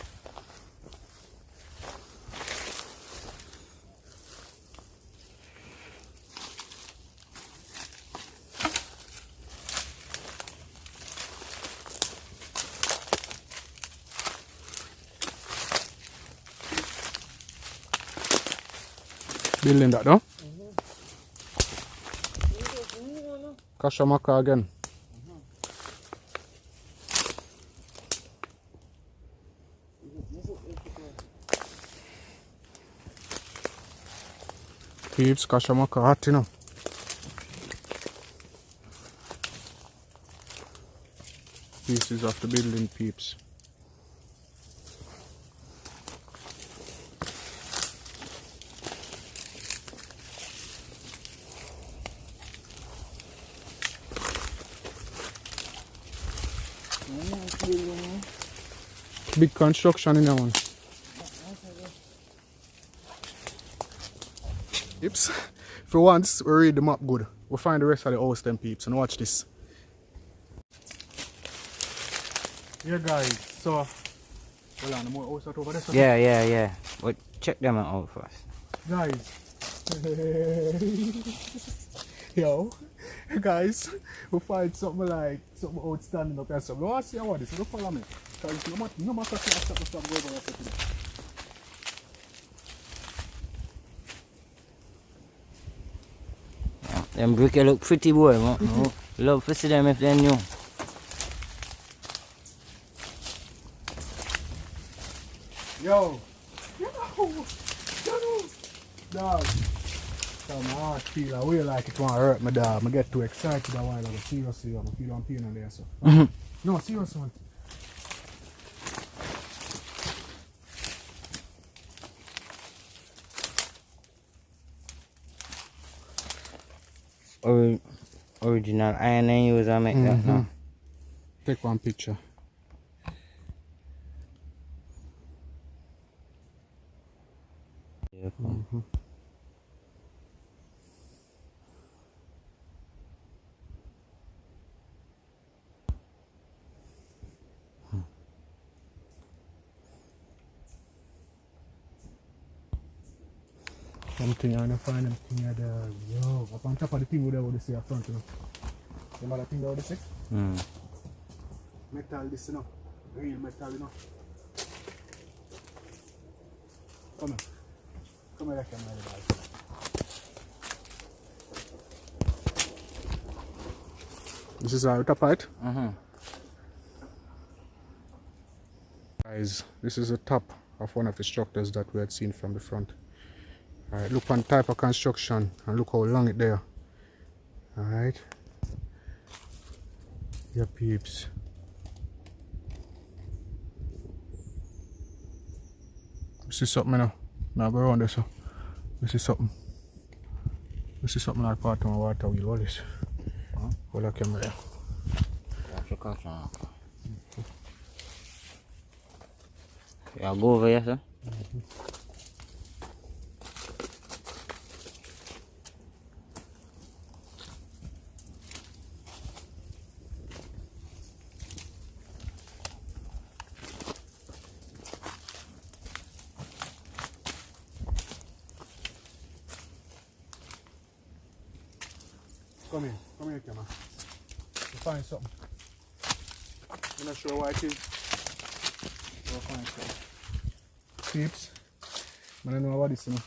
Building that though. Kashamaka again. Peeps, Kashamaka hot, you know. Pieces of the building, peeps. Big construction in that one. Peeps, for once we read the map good. We'll find the rest of the house then, peeps, and watch this. Yeah guys, so hold on, more house out over there. Yeah. But check them out first. Guys. Yo, guys, we find something outstanding up here. So we want to see how this is. Don't follow me. Because no matter what stop going over today. Them bricks look pretty boy, man. Love to see them if they're new. Yo! Dog! So my heart feel a way like it want to hurt me, dog. I get too excited a while ago. Seriously, I feel I'm pain on there, so. No, seriously, man. Original iron and use and make that now. Take one picture. Yeah, Something I don't find them thing at the yo. Up on top of the thing where they say up front, you know. Remember that thing that they say? Metal this, you know. Real metal, you know. Come here. Come here, camera, guys. This is our top height. Guys, this is the top of one of the structures that we had seen from the front. Alright, look on type of construction and look how long it there. Alright. Yeah, peeps. This is something now. Now go around there, so. This is something. This is something like part of my water wheel. What is this? Hold the camera there. Yeah, go over here, sir. Come here, camera. We'll find something. I'm not sure what it is. We'll find something. Peeps, I don't know what this is, you know.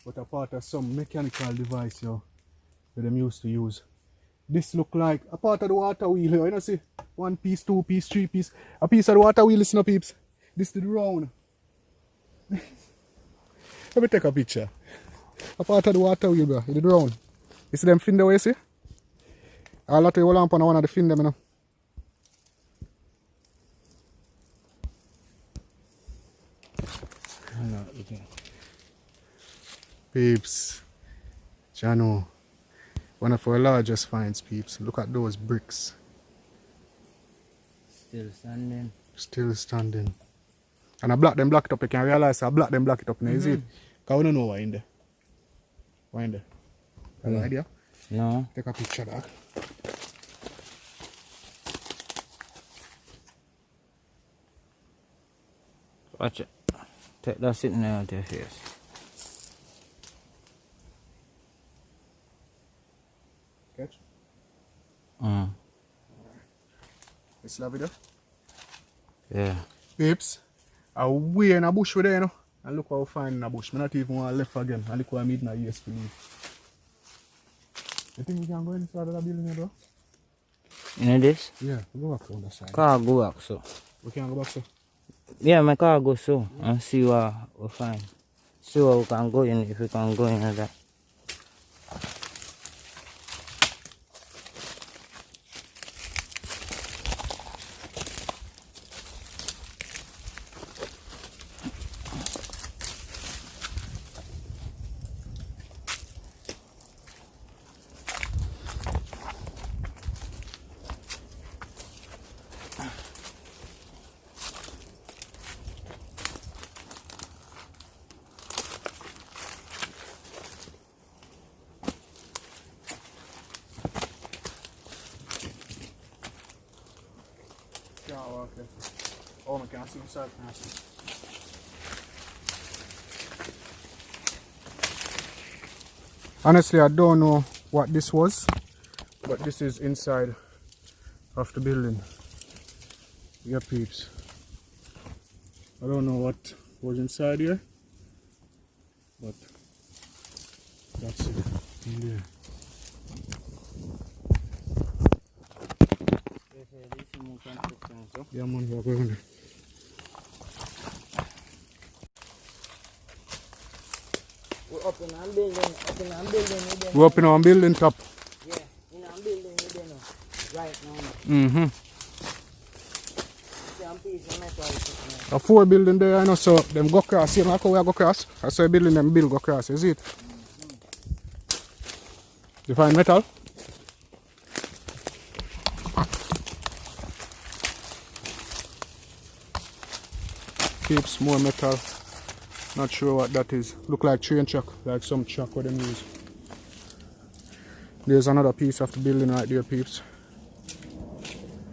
But a part of some mechanical device, yo, that them used to use. This look like a part of the water wheel, yo, you know, see? 1 piece, 2 piece, 3 piece. A piece of the water wheel, listen up, peeps. This is the round. Let me take a picture. A part of the water wheel, bro, the round. You see them fin the way, see? I'll let you hold on one of the fin them, you know. Peeps, Jano, one of our largest finds, peeps. Look at those bricks. Still standing. Still standing. And I block them block it up. You can realize I block them block it up now, is it? Because we don't know what in there. What in there? Have an idea? No. Take a picture of that. Watch it. Take that sitting there out your face. Catch. Mm. It's lovely though. Yeah. Peeps, I way in a bush with there, you know. And look how fine in a bush. I not even want to left again. And look how I made my ears to leave. You think we can go inside of the building here, though? You know this? Yeah, we go back on the side. Car go back so. We can go back, so. Yeah, my car go so and see what we find. See what we can go in, if we can go in that. Yeah, okay. Oh, I can't see inside. Honestly, I don't know what this was, but this is inside of the building. Yeah, peeps. I don't know what was inside here, but that's it in there. Yeah, man, we're going there. We're up in our building, We're up in our building top. Yeah, in our building right now. Mm-hmm. Some piece of metal. A 4 building there, I know, so them go across. See like how we go across? I saw a building them build go across, is it? You find metal? Keeps more metal. Not sure what that is. Look like train track, like some track what them use. There's another piece of the building right there, peeps.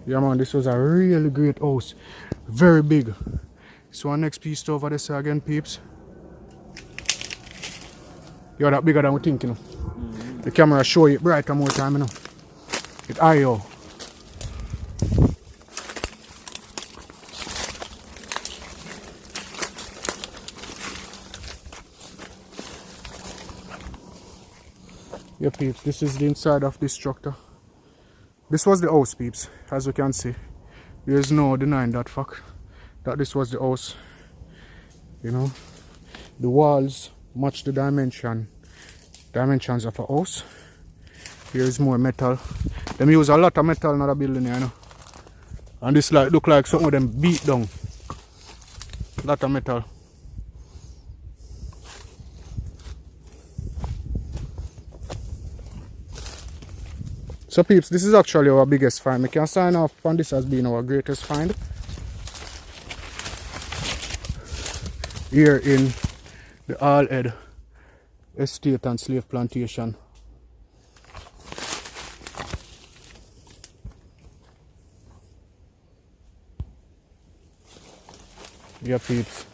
Yeah, man, this was a really great house. Very big. So our next piece over this again, peeps. You're that bigger than we think, you know. The camera show it brighter more time, you know. It IO. Yeah, peeps, this is the inside of this structure. This was the house, peeps, as you can see. There is no denying that fact, that this was the house. You know, the walls match the dimensions of a house. Here is more metal. Them use a lot of metal in the building here, you know. And this like look like some of them beat down. Lot of metal. So peeps, this is actually our biggest find. We can sign off on this as being our greatest find here in the All Head Estate and Slave Plantation. Yeah, peeps.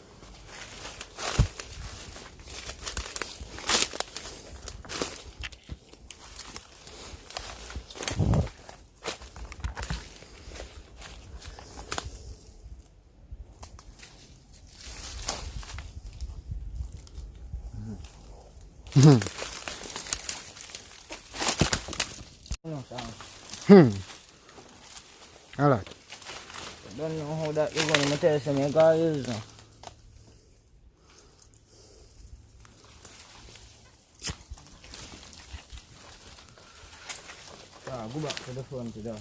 Alright. I don't know how that you're going to tell some you gotta use now. Go back to the front there.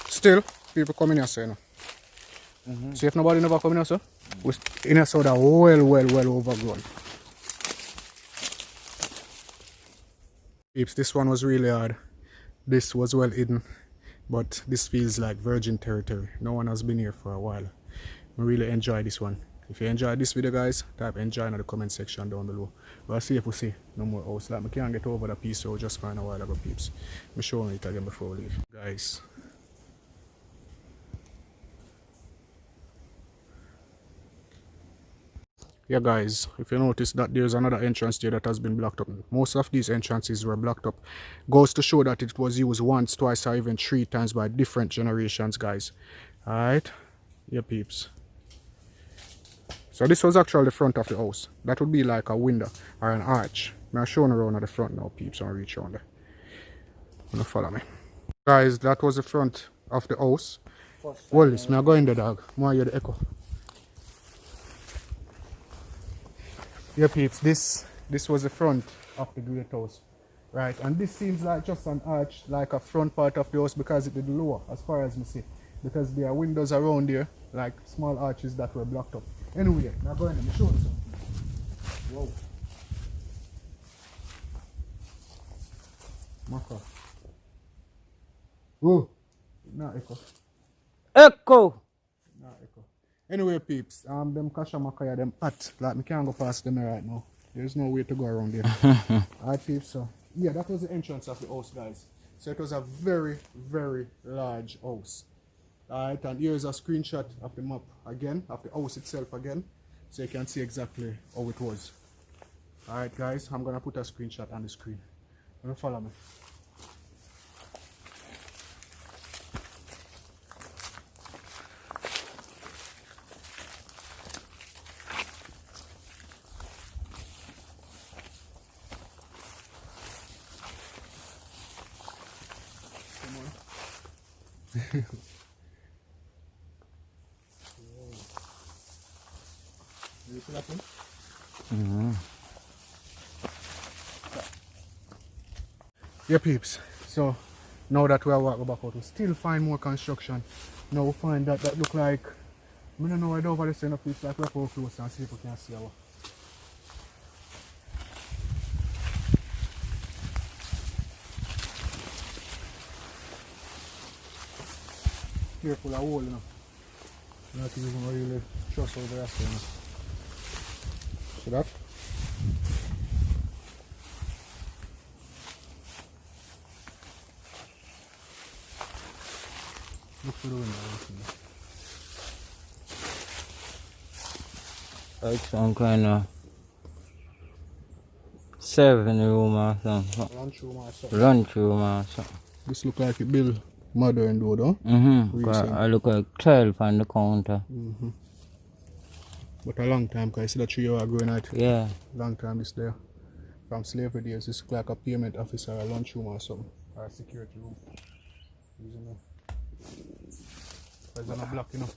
Still, people come in here, so you know. See if nobody never come in here, so we in here, so that well overgrown. Peeps, this one was really hard. This was well hidden, but this feels like virgin territory. No one has been here for a while. We really enjoy this one. If you enjoyed this video, guys, type enjoy in the comment section down below. We'll see if we see no more house. Like, I can't get over the piece, so just find a while ago, peeps. I'm showing it again before we leave. Guys. Yeah, guys, if you notice that there's another entrance there that has been blocked up. Most of these entrances were blocked up. Goes to show that it was used once, twice, or even 3 times by different generations, guys. Alright? Yeah, peeps. So this was actually the front of the house. That would be like a window or an arch. I'm showing around at the front now, peeps. I'll reach around there. Gonna follow me. Guys, that was the front of the house. Well, this, I'm going the dog. More hear the echo. Yeah, peeps, this was the front of the great house, right? And this seems like just an arch, like a front part of the house, because it did lower, as far as me see, because there are windows around there, like small arches that were blocked up. Anyway, now go ahead and show you something. Whoa. Maka. Whoa. Not echo. Echo. Not echo. Anyway, peeps, them kasha makaya, them hot. Like, me can't go past them right now. There's no way to go around there. Alright, peeps, so yeah, that was the entrance of the house, guys. So it was a very, very large house. Alright, and here's a screenshot of the map again, of the house itself again, so you can see exactly how it was. Alright, guys, I'm gonna put a screenshot on the screen. Gonna follow me. You see that one? Yeah, peeps. So now that we are walking back out, we still find more construction. Now we find that look like, I don't know why over the center, peeps, like we're close and see if we can see our. Careful of hole, you know. Not even really trust over there, you know. See that? Look for the window. Like some kind of serving room or something. Lunchroom or something. Lunchroom or something. This look like a bill mother and door, though. I look like 12 on the counter. But a long time, because I see the tree you are growing at. Yeah. Long time is there. From slavery days, this look like a payment officer or a lunchroom or something. Or a security room. It's on a block, you know.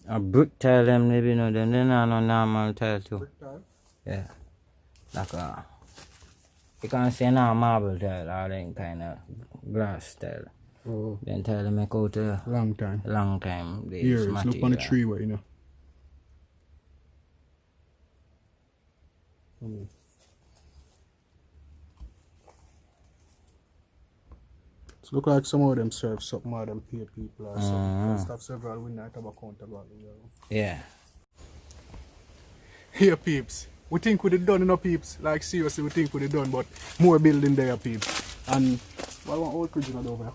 A brick tile them maybe, you know, then they're not no normal tile too. Brick tile? Yeah. Like you can't say no marble tile or then kind of glass tile. Oh. Then tile them make out a Long time. long time. Here, it's look on the tree where, you know. It look like some of them serve something or them pay people or something. Just have several windows at our counter. Yeah. Here, peeps. We think we're done, you know, peeps. Like, seriously, we think we're done, but more building there, peeps. And what want old fridge over here?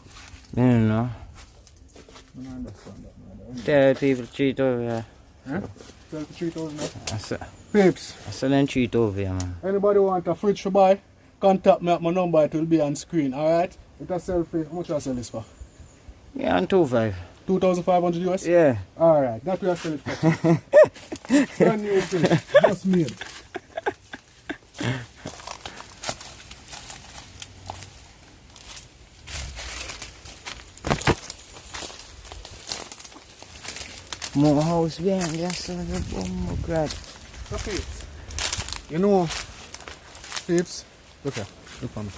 I don't know. I don't understand that. Tell people treat over here. Huh? Tell the treat over there. I said Peeps, them treat over here, man. anybody want a fridge to buy? Contact me at my number, it will be on screen, alright? It a selfie. How much I sell this for? Yeah, on 2.5. 2,500 US? Yeah. Alright, that we are selling it for. Brand new fridge, just made. More house behind just a bomb crap. So peeps, you know, peeps, look here, look for me.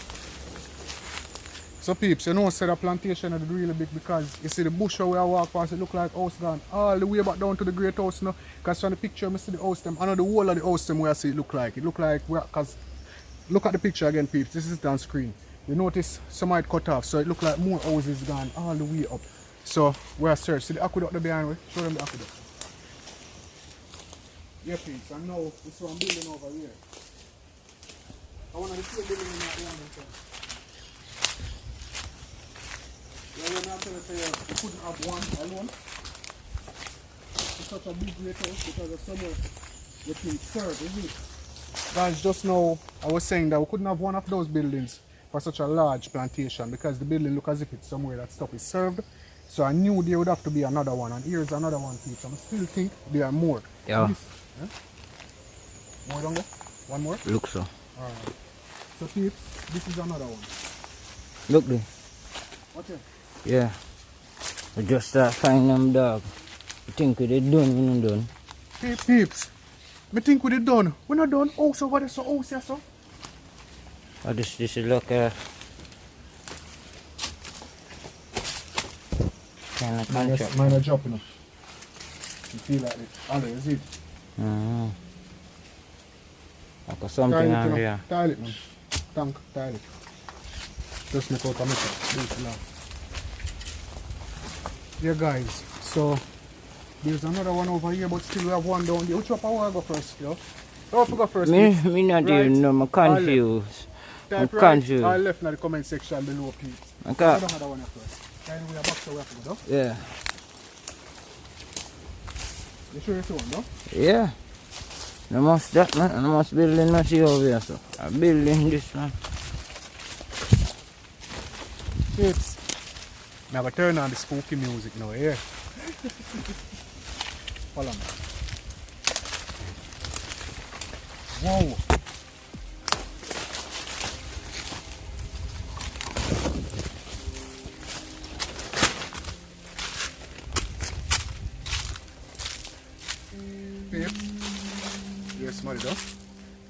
So peeps, you know, say the plantation is really big because you see the bush where I walk past, it look like house gone all the way back down to the great house, you know. Because from the picture, I see the house them, I know the whole of the house them where I see it look like. It look like, because look at the picture again, peeps, this is it on screen. You notice some might cut off, so it look like more houses gone all the way up. So, where I search, see the aqueduct there behind me? Show them the aqueduct. Yeah, peeps, and now this one building over here. I want to see a building in that one. Yeah, we're not going to say we couldn't have one alone. It's such a big great house because of somewhere we can serve, isn't it? Guys, just now I was saying that we couldn't have one of those buildings for such a large plantation because the building look as if it's somewhere that stuff is served. So I knew there would have to be another one, and here's another one, peeps. I still think there are more. Yeah. More down there? One more? Look so. Alright. So peeps, this is another one. Look there. Okay. Yeah. We just start finding them dog. You think we did done, we not done. Hey peeps, me think we did done. We're not done. Oh, so what is so? Oh, yeah, so. Oh, this is like a kind of contract. Mine are dropping up. You feel like it. All right, is it? Like a something on there. Tile it, man. Tank, tile it. Just make out a mess. Do it loud. Yeah, guys. So, there's another one over here, but still we have one down there. Which one I want to go first, yo? Oh, I go first. Me not right. even know. I'm confused. I'm Type confused. right, I left in the comment section below, peeps. Okay. I don't have that one first. Then we are back to where we go. Yeah. You sure it's one, no? Yeah. No must that man. No must building not see over here, so. I'm building this one. Peeps. Now I turn on the spooky music now, yeah. Follow me. Whoa. Peeps. You smell it, though?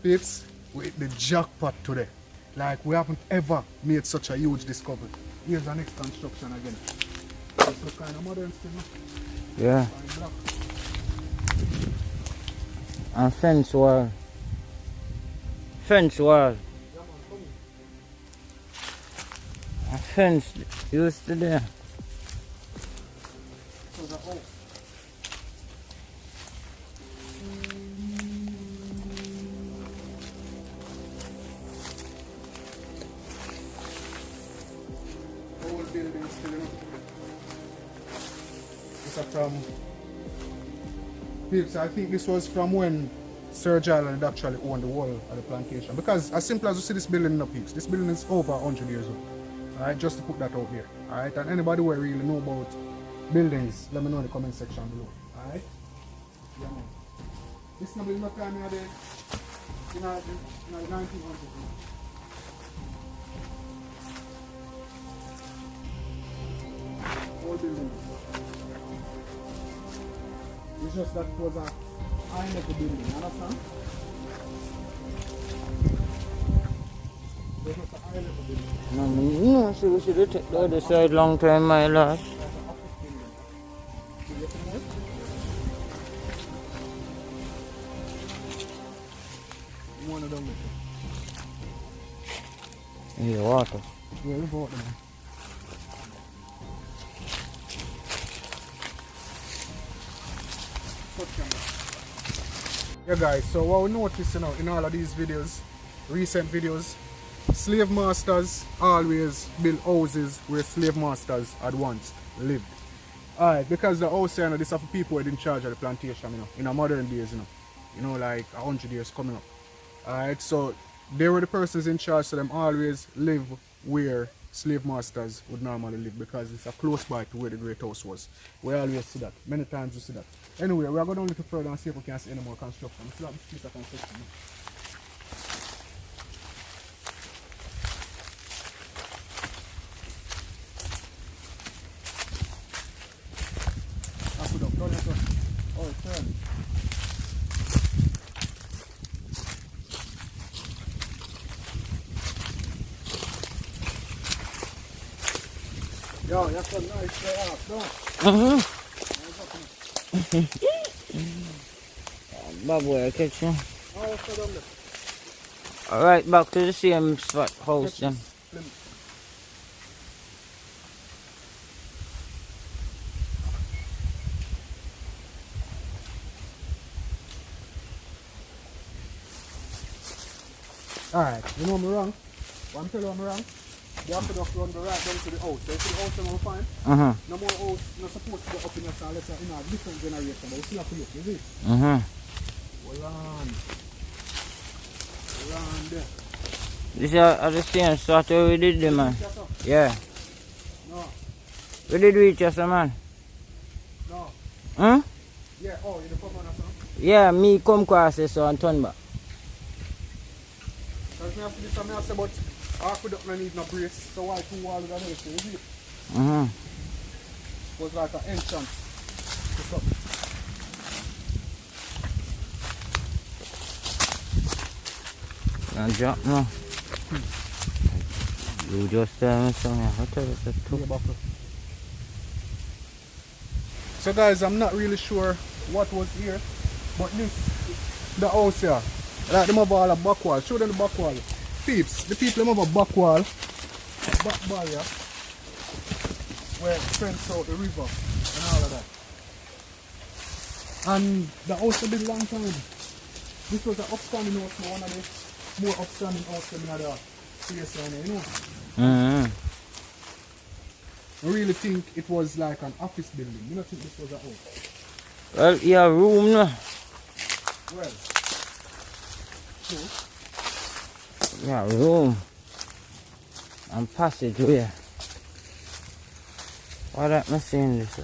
Peeps, we hit the jackpot today. Like, we haven't ever made such a huge discovery. Here's the next construction again. It's look kind of modern still, no? Yeah. And fence wall. Fence wall. A fence used to there. So the oh. Old building still, you know? It's from Peeps, I think this was from when Sir Giles actually owned the whole of the plantation. Because as simple as you see this building in the Peeps, this building is over 100 years old. Alright, just to put that out there. Alright, and anybody who really know about buildings, let me know in the comment section below. Alright? Yeah, man. This number is not time in the 1900s. Old building. It's just that it was a high level building, you understand? It was just a high level building. No, so we should have taken the other side long time, my lad. Like an office building. You get it? You want to do it? Yeah, water. Yeah, leave water, man. Yeah guys, so what we notice, you know, in all of these videos, recent videos, slave masters always build houses where slave masters had once lived. Alright, because the house, you know, these are for people who are in charge of the plantation, you know, in a modern days, you know, like 100 years coming up. Alright, so they were the persons in charge, so them always live where slave masters would normally live because it's a close by to where the great house was. We always see that. Many times you see that. Anyway, we are going a little further and see if we can see any more construction. See that piece of construction. Up it up, turn it up. Oh, turn. Yo, that's a nice day off, no? Bad boy, I catch you. Oh, what's that down there? Alright, back to the same spot house Catch then. this. Limit. Alright, you know me wrong. One tell you I'm wrong. The aqueduct run the right down to the house. So you see the house I'm fine. No more house, not supposed to go up in the side, let's say in a different generation, but we still have to look, you see? Hold on. Hold on there. This is the same spot where we did the man. Shut up. Yeah. No, We did reach us, man. no. Huh? Yeah, oh, you the come on or something? Yeah, me come across this and turn back. Because me have to do something else about aqueduct no need no brace, so why two walls and everything, you see? It was like an entrance to something. Can't jump now. You just tell me something. What is it? Yeah, buckle. So guys, I'm not really sure what was here, but this, the house here, like them have all a back wall. Show them the back wall. Peeps, the people them have a back wall, back barrier, where it fence out the river and all of that. And the house has been long time. This was an upstanding house, one of the more upstanding house than the other place down there, you know. I really think it was like an office building. You don't think this was a house? Well, yeah, room no. Well, so, Yeah, room. And passageway. What am I saying this?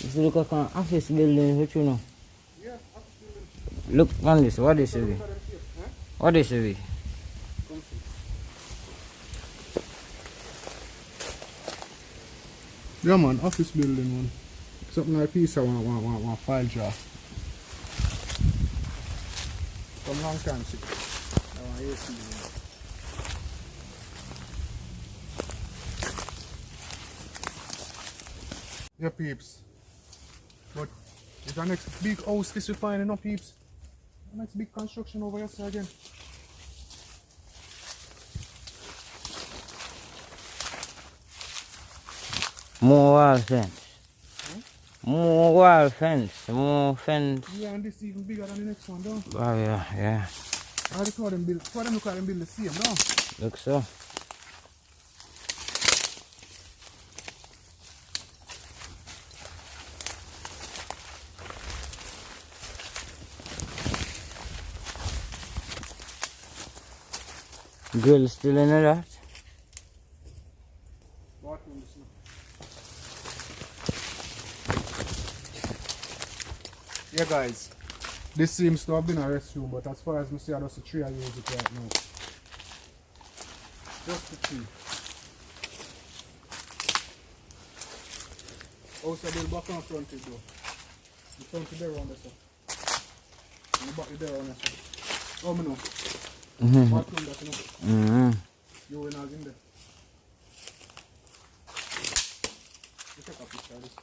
This look like an office building, what you know? yeah, office building. Look on this, what is it? Look at them here, eh? What is it? Come see. Yeah man, office building one. Something like piece of one file jar. From long time see. AC. Yeah peeps. But it's the next big house this we find, you know peeps. The next big construction over here sir, again. More wall fence. More wall fence. More fence. Yeah, and this is even bigger than the next one, though. Oh yeah, yeah. I just saw them build. Saw them look at them build the same, no? Look so. Grill still in that? What one this now? Yeah, guys. This seems to have been a restroom, but as far as I see, I just a tree I use it right now. Just a tree. Also, build back on front it though. The front is there on this side. And the back is there on this side. Oh, me know. What room that you know? You were not in there. You take a picture of this.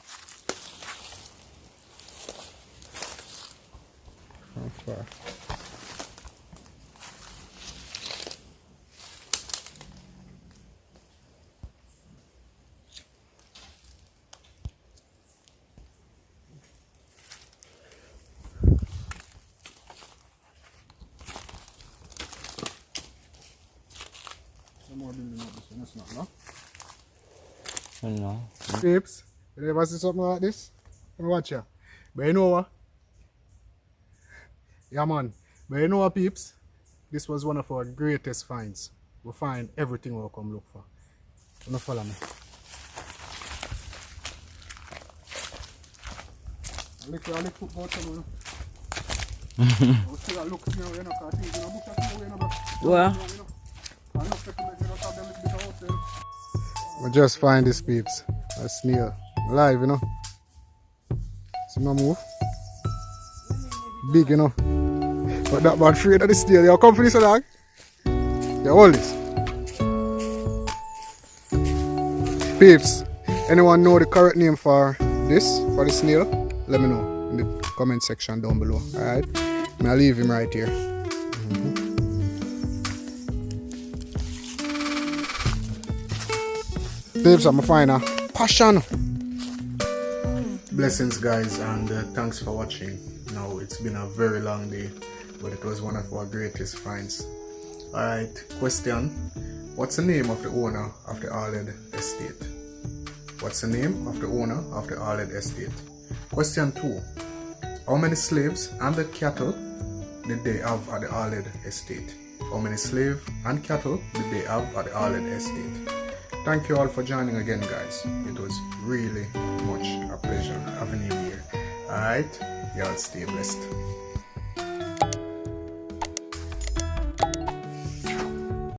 How far? Some more building up this one, that's not no? No. Peeps, you ever see something like this? Watch ya. But you know what? Yeah man, but you know what peeps? This was one of our greatest finds. We find everything we'll come look for. You know, follow me. I look football some we still look now, you know, because things, you know, book that away, you know, bro. Well. We just find this peeps. A snail. Live, you know. See my move? Big, you know. But that man afraid of the snail. You come for this, dog? You hold this. Peeps, anyone know the correct name for this, for the snail? Let me know in the comment section down below. Alright, I'll leave him right here. Peeps, I'm a final passion. Blessings, guys, and thanks for watching. Now, it's been a very long day, but it was one of our greatest finds. Alright, question. What's the name of the owner of the Arled estate? What's the name of the owner of the Arled estate? Question 2. How many slaves and the cattle did they have at the Arled estate? How many slaves and cattle did they have at the Arled estate? Thank you all for joining again, guys. It was really much a pleasure having you here. Alright, y'all stay blessed.